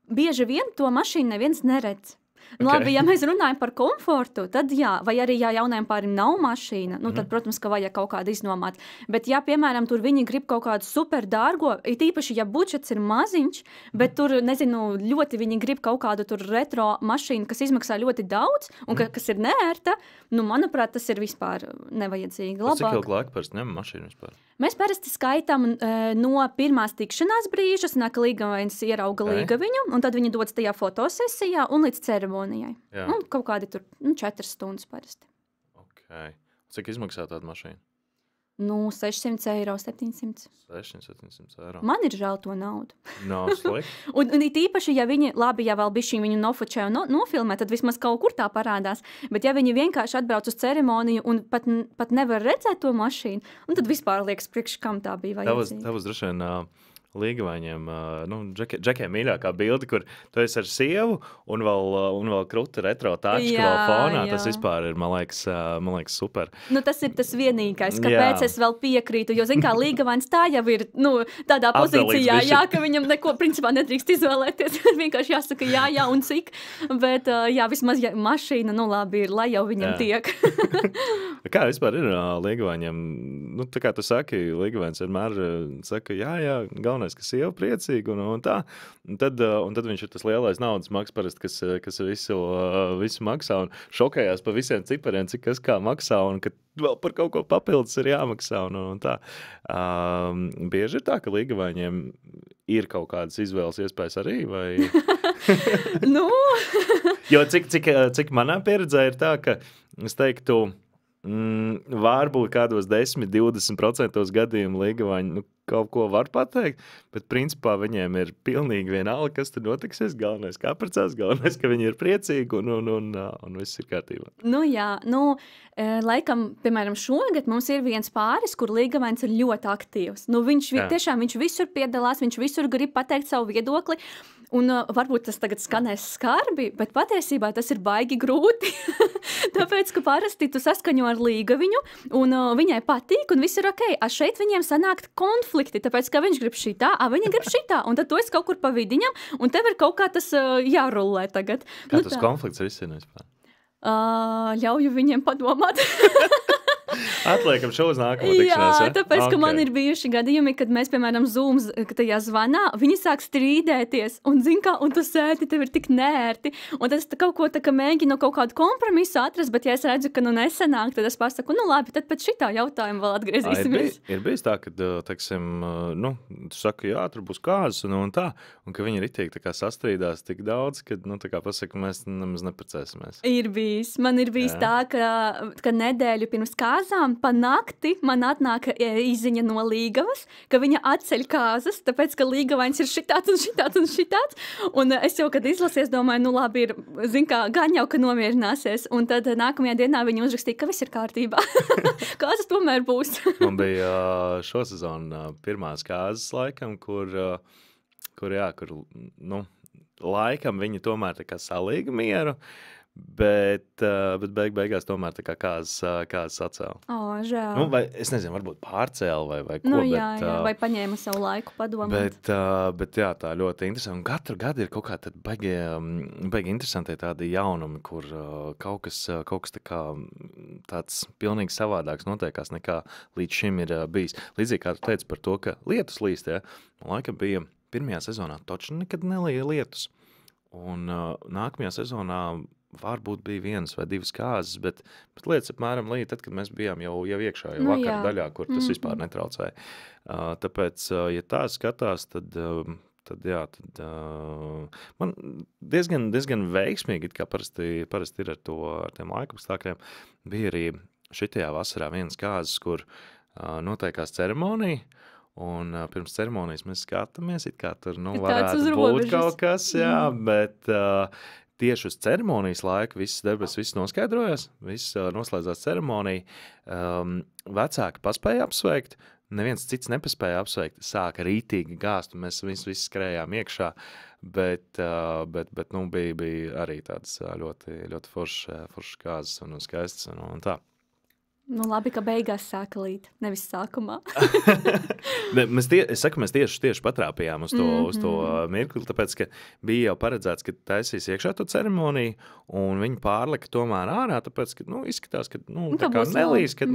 bieži vien to mašīnu neviens neredz. Nu, labi, ja mēs runājam par komfortu, tad jā, vai arī ja jaunajam pārim nav mašīna, nu, tad, protams, ka vajag kaut kādu iznomāt. Bet, ja, piemēram, tur viņi grib kaut kādu super dārgo, it īpaši, ja budžets ir maziņš, bet tur, nezinu, ļoti viņi grib kaut kādu tur retro mašīnu, kas izmaksā ļoti daudz un kas ir neērta, nu, manuprāt, tas ir vispār nevajadzīgi. Labāk. Cik ilgu laiku parasti ņem mašīnu vispār? Mēs parasti skaitām no pirmās tikšanās brīža, sanāk, ka līgavainis ierauga līgaviņu, un tad viņi dodas tajā fotosesijā un līdz ceremonijai. Jā. Un kaut kādi tur 4 stundas parasti. Okay. Cik izmaksā tāda mašīna? Nu, 600 eiro, 700. 600-700 eiro. Man ir žēl to naudu. Nav slikti. un it īpaši, ja viņi, labi, ja vēl bišķiņ viņu nofočē un nofilmē, tad vismaz kaut kur tā parādās. Bet ja viņi vienkārši atbrauc uz ceremoniju un pat nevar redzēt to mašīnu, un tad vispār liekas, priekš kam tā bija vajadzīga. Tavas droši vien līgavaņiem, nu, Džekiem mīļākā bilde, kur tu esi ar sievu un vēl kruta retro tačku vēl fonā, tas vispār ir, man liekas, super. Nu, tas ir tas vienīgais, kāpēc es vēl piekrītu, jo, zin kā, līgavains tā jau ir, nu, tādā pozīcijā, jā, ka viņam neko, principā, nedrīkst izvēlēties, vienkārši jāsaka jā un cik, bet, jā, vismaz, ja mašīna, nu, labi ir, lai jau viņam tiek. Kā vispār ir līgavaņiem? Nu, tā kā tu saki, līgavains vienmēr saka, jā, galvenais, ka sieva priecīga un tā. Un tad viņš ir tas lielais naudas maks parasti, kas visu maksā un šokējās pa visiem cipariem, cik kas kā maksā un ka vēl par kaut ko papildus ir jāmaksā un tā. Bieži ir tā, ka līgavaņiem ir kaut kādas izvēles iespējas arī, vai? Nu? Jo cik manā pieredzē ir tā, ka es teiktu, varbūt kādos 10-20% gadījumu līgavaņi kaut ko var pateikt, bet principā viņiem ir pilnīgi vienalga, kas tur notiksies. Galvenais, kā apprecās, galvenais, ka viņi ir priecīgi un viss ir kārtībā. Nu jā, laikam, piemēram, šogad mums ir viens pāris, kur līgavains ir ļoti aktīvs. Nu, viņš visur piedalās, viņš visur grib pateikt savu viedokli. Un varbūt tas tagad skanēs skarbi, bet patiesībā tas ir baigi grūti. Tāpēc, ka parasti tu saskaņo ar līgaviņu, un viņai patīk, un viss ir ok. Šeit viņiem sanākt konflikti, tāpēc, ka viņš grib šitā, viņa grib šitā, un tad tu esi kaut kur pa vidiņam, un tev ir kaut kā tas jārullē tagad. Kā tas konflikts risinās vispār? Ļauju viņiem padomāt. Atliekam šo uz nākamo tikšanās, jā, tāpēc, ka man ir bijuši gadījumi, kad mēs, piemēram, Zoom tajā zvanā, viņi sāk strīdēties, un zin kā, un tu sēdi, tev ir tik neērti, un tad es kaut ko tā kā mēģinu kaut kādu kompromisu atrast, bet ja es redzu, ka nesanāk, tad es pasaku, labi, tad pēc šitā jautājuma vēl atgriezīsimies. Ir bijis tā, kad, teiksim, tu saki, jā, tur būs kāzas un tā, un ka viņi ritīgi tā kā sastrīdās tik daudz, kad, tā kā pasaka, mēs nemaz neprecēsimies. Man ir bijis tā, ka nedēļu pirms kāzām pa nakti man atnāk izziņa no līgavas, ka viņa atceļ kāzas, tāpēc, ka līgavains ir šitāds un šitāds un šitāds. Un es jau, kad izlasies, domāju, labi, ir, zin kā, gan jau, ka nomierināsies. Un tad nākamajā dienā viņa uzrakstīja, ka viss ir kārtībā. Kāzas tomēr būs. Man bija šosezona pirmās kāzas laikam, kur laikam viņi tomēr tā kā salīga mieru. Bet beigās tomēr tā kā kāzas atcēla. Žēl. Vai, es nezinu, varbūt pārcēla vai ko. Jā, vai paņēma savu laiku padomāt. Bet jā, tā ļoti interesanti. Un katru gadu ir kaut kā tad baigi interesanti tādi jaunumi, kur kaut kas tā kā tāds pilnīgi savādāks notiekās nekā līdz šim ir bijis. Līdzīgi kā tu teici par to, ka lietus līst, ja? Laikam bija pirmajā sezonā toči nekad nelija lietus. Un nākamajā sezonā varbūt bija 1 vai 2 kāzas, bet lietas apmēram līdz tad, kad mēs bijām jau iekšā, jau vakar daļā, kur tas vispār netraucēja. Tāpēc, ja tā skatās, tad man diezgan veiksmīgi, kā parasti ir ar tiem laikapstākļiem, bija arī šitajā vasarā 1 kāzas, kur noteikās ceremonija, un pirms ceremonijas mēs skatāmies, it kā tur varētu būt kaut kas, jā, bet tieši uz ceremonijas laiku viss noskaidrojās, viss noslēdzās ceremonija. Vecāki paspēja apsveikt, neviens cits nepaspēja apsveikt, sāka rītīgi gāzt, un mēs visi skrējām iekšā, bet bija arī tādas ļoti, ļoti foršas kāzas un skaistas un tā. Nu, labi, ka beigās sāka līt, nevis sākumā. Mēs tieši patrāpījām uz to mirkli, tāpēc, ka bija jau paredzēts, ka taisīs iekšā to ceremoniju, un viņi pārlika tomēr ārā, tāpēc, ka, izskatās, ka, tā kā nelīs, ka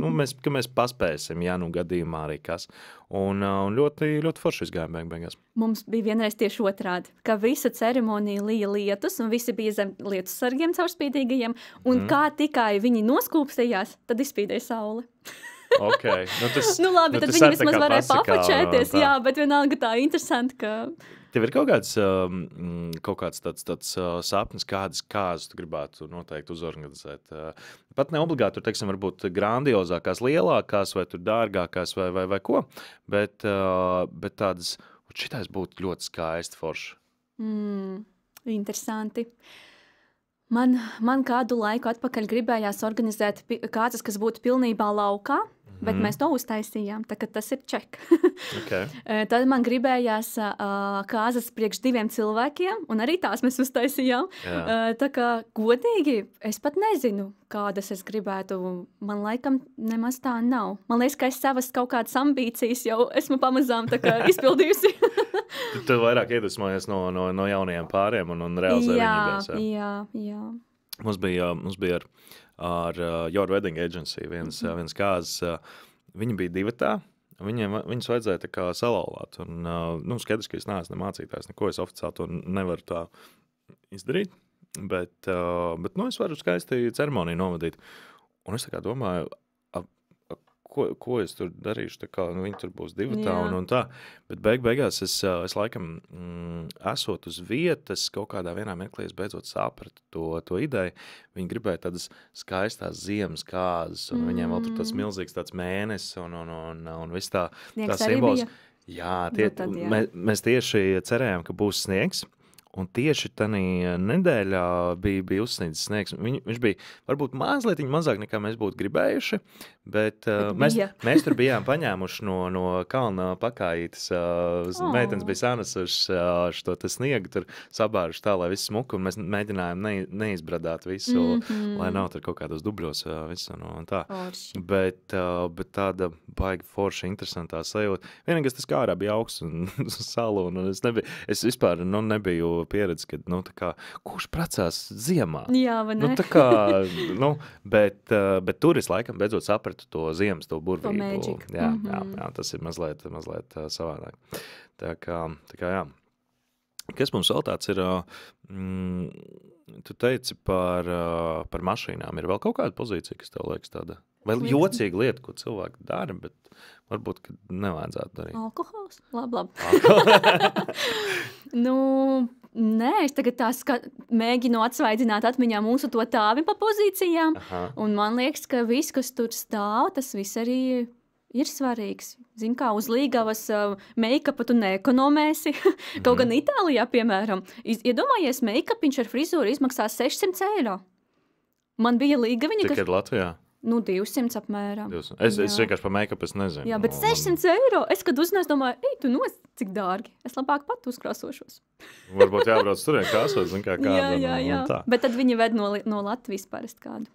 mēs paspēsim, ja gadījumā arī kas. Un ļoti, ļoti forši izgāja beigās. Mums bija vienreiz tieši otrādi, ka visu ceremoniju lija lietus, un visi bija zem lietus sargiem caurspīdīgajiem, un kā tikai viņi noskūpstījās, tad izspīdēja saule. Okay. Labi, tad viņi vismaz varēja pafočēties, jā, bet vienalga tā interesanti, ka... Tev ir kaut kāds tāds sapnis, kādas kāzas tu gribētu noteikti uzorganizēt? Pat neobligāti, tur, teiksim, varbūt grandiozākās, lielākās, vai tur dārgākās, vai ko, bet tādas, šitais būtu ļoti skaisti forši. Interesanti. Man kādu laiku atpakaļ gribējās organizēt kāzas, kas būtu pilnībā laukā, bet mēs to uztaisījām, tā ka tas ir ček. Okay. Tad man gribējās kāzas priekš 2 cilvēkiem, un arī tās mēs uztaisījām. Tā kā godīgi, es pat nezinu, kādas es gribētu. Man laikam nemaz tā nav. Man liekas, ka es savas kaut kādas ambīcijas jau esmu pamazām tā kā izpildījusi. Tu vairāk iedvesmojies no jaunajiem pāriem un realizē viņu idejas. Jā. Mums bija ar Your Wedding Agency viens kāzas. Viņi bija divatā. Viņus vajadzēja tā kā salauzāt. Un, skaidrs, ka es neesmu mācītājs, neko es oficiāli to nevaru tā izdarīt. Bet es varu skaisti ceremoniju novadīt. Un es tā kā domāju, ko es tur darīšu, tā kā viņi tur būs divatā un tā. Bet beigās es laikam esot uz vietas, kaut kādā vienā mirklī es beidzot sapratu to ideju. Viņi gribēja tādas skaistās ziemas kāzas, un viņiem vēl tur tāds milzīgs tāds mēnesis un viss tā simbols. Jā, mēs tieši cerējām, ka būs sniegs. Un tieši tajā nedēļā bija uzsniedzis sniegs. Viņš bija varbūt mazliet mazāk nekā mēs būtu gribējuši, bet mēs tur bijām paņēmuši no kalna pakājītes. Meitenes bija sanesuši to sniegu, tur sabāruši tā, lai viss smuku, un mēs mēģinājām neizbradāt visu, lai nav tur kaut kādos dubļos visu un tā. Bet tāda baigi forša, interesantā sajūta. Vienīgais tas kā ārā bija augsts un salu, un es vispār nebiju pieredze, ka, tā kā, kurš precās ziemā? Jā, vai ne? Tā kā, bet tur es laikam beidzot sapratu to ziemas, to burvību. To magic. Jā, tas ir mazliet savādāk. Tā kā, jā. Kas mums vēl tāds ir, tu teici par mašīnām, ir vēl kaut kāda pozīcija, kas tev liekas tāda? Vai jocīga lieta, ko cilvēki dara, bet varbūt, ka nevajadzētu darīt? Alkohols? Labi. Nē, es tagad mēģinu atsvaidzināt atmiņā mūsu to tāvi pa pozīcijām. Aha. Un man liekas, ka viss, kas tur stāv, tas viss arī ir svarīgs. Zini, kā uz līgavas make-upu tu neekonomēsi. Kaut gan Itālijā, piemēram, iedomājies, make-upiņš ar frizūru izmaksā 600 eiro. Man bija līgaviņa, kas... Tikai Latvijā? 200 apmēram. Es vienkārši par make-up es nezinu. Jā, bet 600 eiro. Es, kad uzzināju, domāju, tu cik dārgi. Es labāk pat uzkrāsošos. Varbūt jābrauc turien krāsot, zin kā kādu. Jā. Bet tad viņi ved no Latvijas parasti kādu.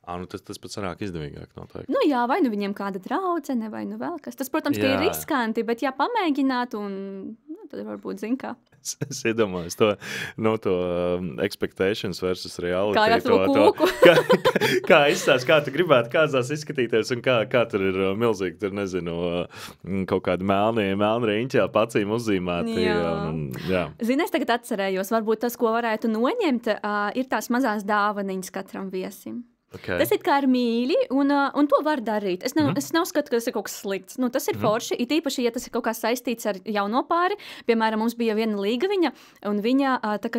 Tas pat sanāk izdevīgāk noteikti. Jā, vai viņiem kāda draudzene, vai vēl kas. Tas, protams, ka ir riskanti, bet pamēģināt un tad varbūt zin kā. Es iedomājos to expectations versus reality. Kā ar to kūku. Kā izstāst, kā tu gribētu kādās izskatīties un kā tur ir milzīgi, tur nezinu, kaut kādi melni riņķi pacīm uzzīmēti. Jā. Zini, es tagad atcerējos, varbūt tas, ko varētu noņemt, ir tās mazās dāvaniņas katram viesim. Okay. Tas ir kā ar mīļi, un to var darīt. Es neuzskatu, ka tas ir kaut kas slikts. Tas ir forši, it īpaši, ja tas ir kaut kā saistīts ar jauno pāri. Piemēram, mums bija viena līgaviņa, un viņa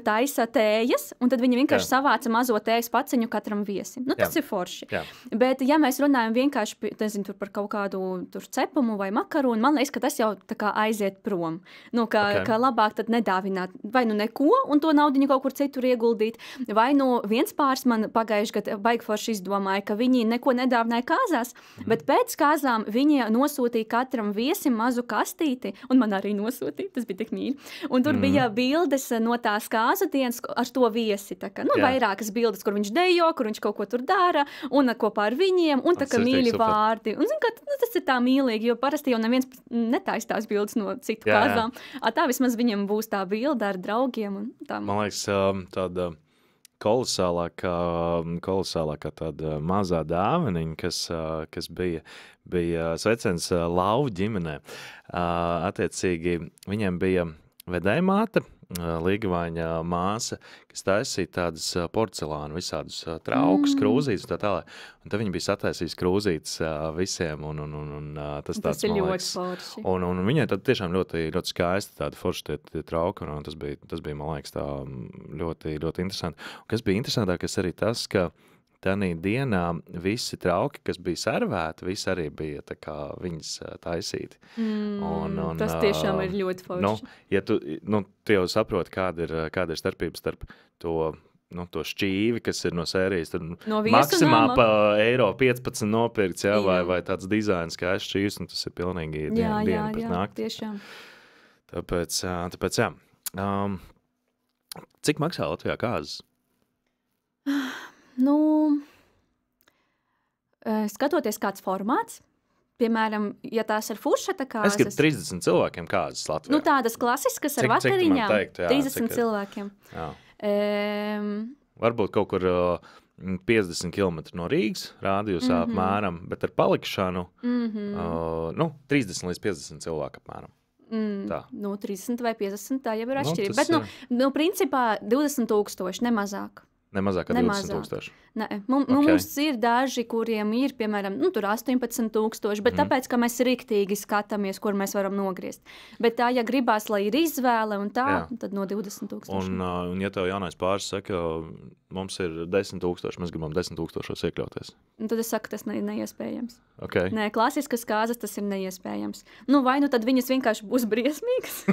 taisa tējas, un tad viņa vienkārši savāca mazo tējas paciņu katram viesim. Tas ir forši. Jā. Bet, ja mēs runājam vienkārši, tur par kaut kādu tur cepumu vai makaronu, man liekas, ka tas jau tā kā aiziet prom. Ka labāk tad nedāvināt vai neko, un to naudiņu kaut kur citur ieguldīt, vai viens pāris man pagājuši gadu baigi forši īpaši izdomāja, ka viņi neko nedāvināja kāzās, bet pēc kāzām viņi nosūtīja katram viesim mazu kastīti, un man arī nosūtīja, tas bija tik mīļi. Un tur bija bildes no tās kāzu dienas ar to viesi, tā kā, vairākas bildes, kur viņš dejo, kur viņš kaut ko tur dara, un kopā ar viņiem, un tā kā mīļi vārdi. Un, zin, kā, tas ir tā mīlīgi, jo parasti jau neviens netaisa tās bildes no citu kāzām. Tā vismaz viņam būs tā bilde ar draugiem. Un tā. Man liekas, tāda kolosālākā tāda mazā dāvaniņa, kas bija svecenes Lauvu ģimenē. Attiecīgi, viņiem bija vedējmāte, Līgavaņa māsa, kas taisīja tādas porcelānu, visādus traukus, krūzītes un tā tālāk. Un tad viņi bija sataisījis krūzītes visiem, un tas tāds, ir man ļoti liekas, forši. Un viņai tad tiešām ļoti, ļoti skaisti tādi forši tie trauki, un tas bija, man liekas, tā ļoti, ļoti interesanti. Un kas bija interesantākais arī tas, ka tanī dienā visi trauki, kas bija servēti, visi arī bija tā kā viņas taisīti. Tas tiešām ir ļoti forši. Ja tu jau saproti, kāda ir starpība starp to šķīvi, kas ir no sērijas, tad maksimā pa eiro 15 nopirkts, vai tāds dizains kā šķīvs, un tas ir pilnīgi diena pēc nakti. Tiešām. Tāpēc jā. Cik maksā Latvijā kāzas? Skatoties kāds formāts, piemēram, ja tās ir furšeta kāzas. Es skatu 30 cilvēkiem kāzas Latvijā. Tādas klasiskas ar vakariņām. Teikt, 30 cilvēkiem. Jā. Varbūt kaut kur 50 km no Rīgas rādījusā apmēram, bet ar palikšanu 30 līdz 50 cilvēku apmēram. 30 vai 50, tā jau ir atšķirība. Bet, principā 20 000, ne mazāk. Nemazāk kā 20 000. Nē, mums ir daži, kuriem ir, piemēram, tur 18 000, bet tāpēc, ka mēs riktīgi skatāmies, kur mēs varam nogriezt. Bet tā, ja gribās, lai ir izvēle un tā, tad no 20 000. Un ja tev jaunais pāris saka, mums ir 10 000, mēs gribam 10 000 iekļauties. Tad es saku, tas ir neiespējams. Okay. Nē, klasiskas kāzas tas ir neiespējams. Vai tad viņas vienkārši būs briesmīgas?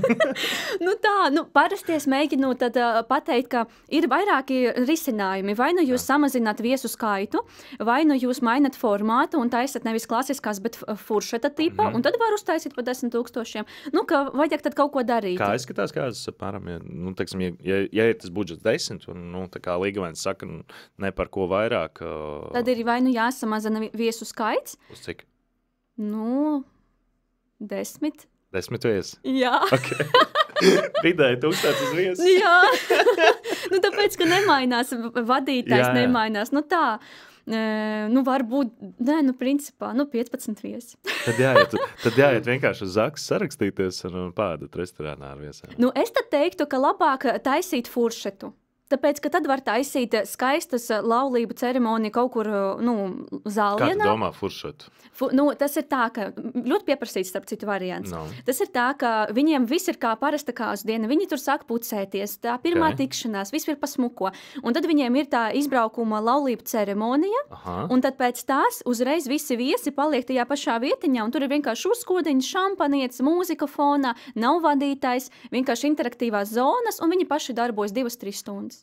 Parasti es mēģinu tad pateikt, ka ir vairāki risinājumi. Vai jūs samazināt viesu skaitu, vai jūs mainat formātu un taisat nevis klasiskās, bet furšeta tipa, un tad var uztaisīt pa 10 000. Ka vajag tad kaut ko darīt. Kā izskatās kāzas apmēram? Ja ir tas budžets 10, un tā kā Līgavains saka, ne par ko vairāk. Tad ir vai jāsamazina viesu skaits. Uz cik? 10. 10 viesi? Jā. Okay. Vidēji 1000 uz viesu. Jā. Tāpēc, ka nemainās vadītājs, nemainās. Varbūt, principā, 15 viesi. Tad jāiet vienkārši uz Zaks sarakstīties un pādat restorānā ar viesiem. Es tad teiktu, ka labāk taisīt furšetu. Tāpēc, ka tad var taisīt skaistas laulību ceremoniju kaut kur, zālienā. Kā tu domā furšetu? Tas ir tā, ka ļoti pieprasīts starp citu variants. Tas ir tā, ka viņiem viss ir kā parasta kāzu diena. Viņi tur sāk pucēties, tā pirmā tikšanās, viss ir pasmuko. Un tad viņiem ir tā izbraukuma laulību ceremonija, un tad pēc tās uzreiz visi viesi paliek tajā pašā vietiņā, un tur ir vienkārši uzkodiņš, šampanietis, mūzika fonā, nav vadītājs, vienkārši interaktīvās zonas, un viņi paši darbojas 2-3 stundas.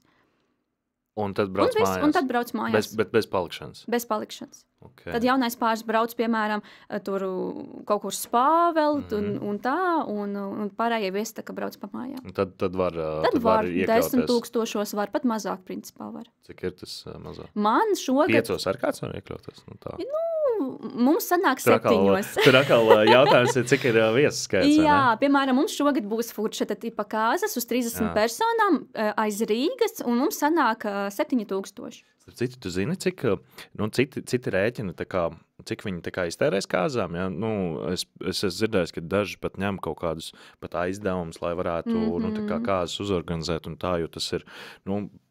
Un tad brauc mājās? Un tad brauc mājās. Bez palikšanas? Bez palikšanas. Okay. Tad jaunais pāris brauc, piemēram, tur kaut kur spā vēl, un tā, un pārējie viesi tā, ka brauc pa mājām. Un tad var iekļauties. 10 000 var, pat mazāk, principā var. Cik ir tas mazāk? Man šogad... 5 ar kāds var iekļauties? Mums sanāk 7. Tur atkal jautājums ir, cik ir viesu skaits? Jā, piemēram, mums šogad būs furšeta tipa kāzas uz 30 personām aiz Rīgas, un mums sanāk 7 000. Citu, tu zini, cik citi rēķina, cik viņi iztērēs kāzām? Ja? Es esmu dzirdējis, ka daži pat ņem kaut kādus pat aizdevumus, lai varētu kāzas uzorganizēt un tā, jo tas ir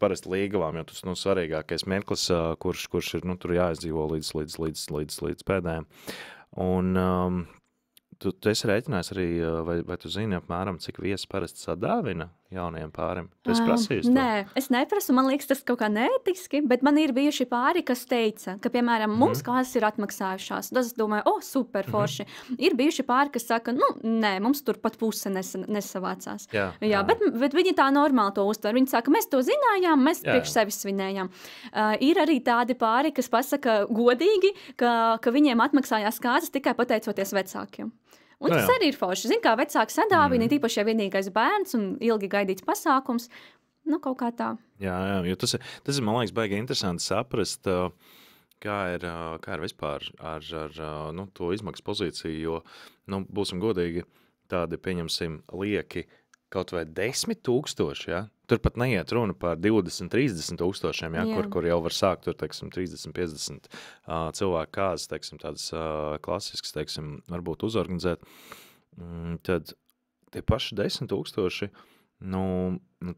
parasti Līgavām, jo tas svarīgākais mirklis, kurš ir tur jāizdzīvo līdz pēdējiem. Un tu esi rēķinājis arī, vai tu zini apmēram, cik viesi parasti sadāvina jaunajiem pāriem? Tu esi prasījis to? Nē, es neprasu. Man liekas, tas kaut kā neētiski, bet man ir bijuši pāri, kas teica, ka, piemēram, mums kādas ir atmaksājušās. Tad es domāju, super forši. Ir bijuši pāri, kas saka, nē, mums tur pat puse nesavācās. Jā, bet viņi tā normāli to uztver. Viņi saka, mēs to zinājām, mēs priekš sevis svinējām. Ir arī tādi pāri, kas pasaka godīgi, ka viņiem atmaksājās kāzas tikai pateicoties vecākiem. Un tas arī ir forši. Zini, kā vecāki sadāvina, tīpaši ja vienīgais bērns un ilgi gaidīts pasākums. Kaut kā tā. Jā, jo tas ir, man liekas, baigi interesanti saprast, kā ir vispār ar to izmaksu pozīciju, jo, būsim godīgi, tādi, pieņemsim, lieki kaut vai 10 000, ja? Tur pat neiet runa par 20-30 tūkstošiem, ja? Kur jau var sākt tur, teiksim, 30-50 cilvēku kāzas, teiksim, tādas klasiskas, teiksim, varbūt uzorganizēt. Tad tie paši 10 000,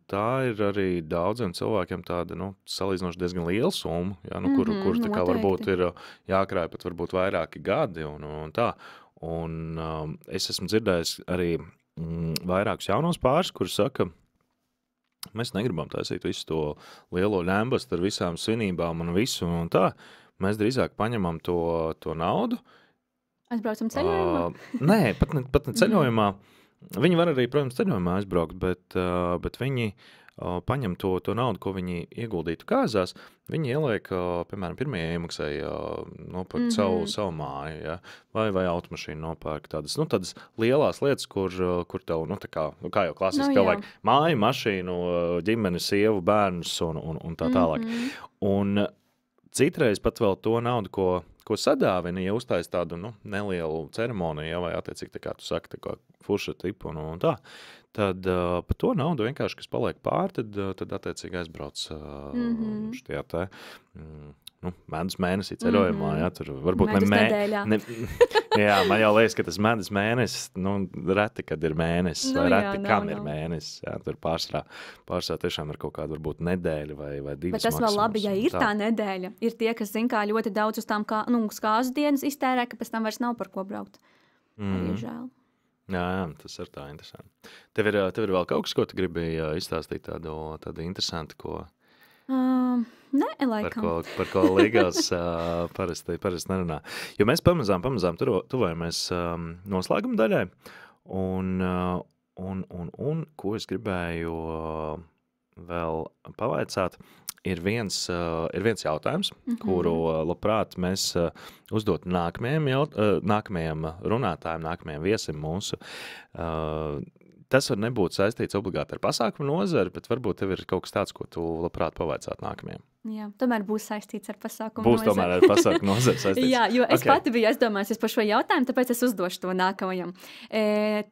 tā ir arī daudziem cilvēkiem tāda, salīdzinoši diezgan liela summa, ja? Kur tā kā varbūt ir jākrāj pat varbūt vairāki gadi un tā. Un es esmu dzirdējis arī vairākus jaunos pāris, kuri saka, mēs negribam taisīt visu to lielo ļembastu ar visām svinībām un visu un tā. Mēs drīzāk paņemam to naudu. Aizbraucam ceļojumā? Nē, pat ne ceļojumā. Viņi var arī, protams, ceļojumā aizbraukt, bet viņi paņem to naudu, ko viņi ieguldītu kāzās, viņi ieliek, piemēram, pirmajai iemaksai nopērk savu māju, ja? vai automašīnu nopērk tādas lielās lietas, kur tev, kā jau klasiski, tev vajag māju, mašīnu, ģimeni, sievu, bērnus un tā tālāk. Un citreiz pat vēl to naudu, ko sadāvina, ja uztais tādu nelielu ceremoniju, ja, vai attiecīgi, tā kā tu saki, tā kā fuša tipu un tā, tad par to naudu vienkārši, kas paliek pāri, tad attiecīgi aizbrauc štajā te, medus mēnesī ceļojumā, ja, tur varbūt jā, man jau liekas, ka tas medus mēnesis, reti, kad ir mēnesis, vai reti, kam ir mēnesis, jā, tur pārsvarā tiešām ir kaut kāda varbūt nedēļa vai 2 Bet tas vēl labi, ja ir tā nedēļa, ir tie, kas zin kā ļoti daudz uz tām kāzu dienas iztērē, ka pēc tam vairs nav par ko braukt. Arī žēl. Jā, tas ir tā interesanti. Tev ir vēl kaut kas, ko tu gribēji izstāstīt tādu interesantu, ko... Nē, laikam. Par ko līgās parasti nerunā. Jo mēs pamazām tuvojamies noslēguma daļai. Un ko es gribēju vēl pavaicāt, ir viens jautājums, kuru labprāt mēs uzdot nākamajam runātājiem, nākamajam viesim mūsu. Tas var nebūt saistīts obligāti ar pasākumu nozari, bet varbūt tev ir kaut kas tāds, ko tu labprāt pavaicāt nākamajam. Jā, tomēr būs saistīts ar pasākumu nozari. Būs tomēr ar pasākumu nozari saistīts. Jā, jo es pati biju aizdomājusies par šo jautājumu, tāpēc es uzdošu to nākamajam.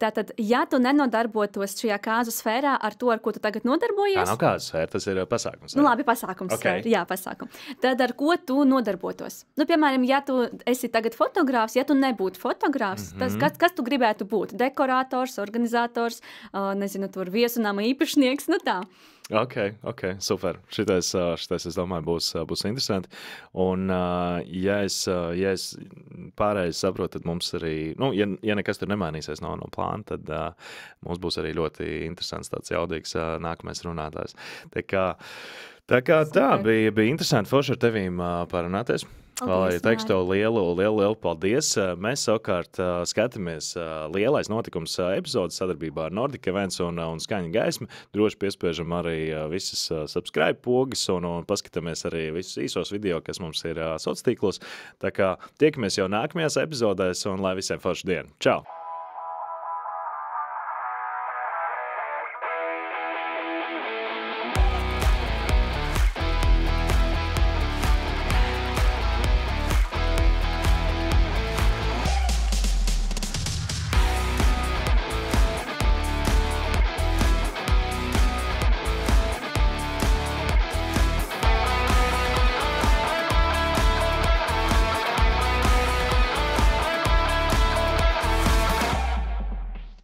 Tātad, ja tu nenodarbotos šajā kāzu sfērā ar to, ar ko tu tagad nodarbojies... Tā nav kāzu sfēra, tas ir pasākums sfēra. Labi, pasākums sfēra, jā, pasākums. Tad ar ko tu nodarbotos? Piemēram, ja tu esi tagad fotogrāfs, ja tu nebūtu fotogrāfs, kas tu gribētu būt? Dekorators, organizators, nezinu, tur viesunāma īpašnieks, tā. Ok, super. Šitais, es domāju, būs interesanti. Un, ja es pārējais saprotu, tad mums arī, ja nekas tur nemainīsies no plāna, tad mums būs arī ļoti interesants tāds jaudīgs nākamais runātājs. Tā kā bija interesanti forši ar tevīm parunāties. Lai teikšu tev lielu paldies. Mēs savukārt skatāmies lielais notikums epizodes sadarbībā ar Nordic Events un Skaņa gaisma. Droši piespiežam arī visas subscribe pogas un paskatāmies arī visus īsos video, kas mums ir sociālos tīklos. Tā kā tiekamies jau nākamajās epizodēs un lai visiem forša diena. Čau!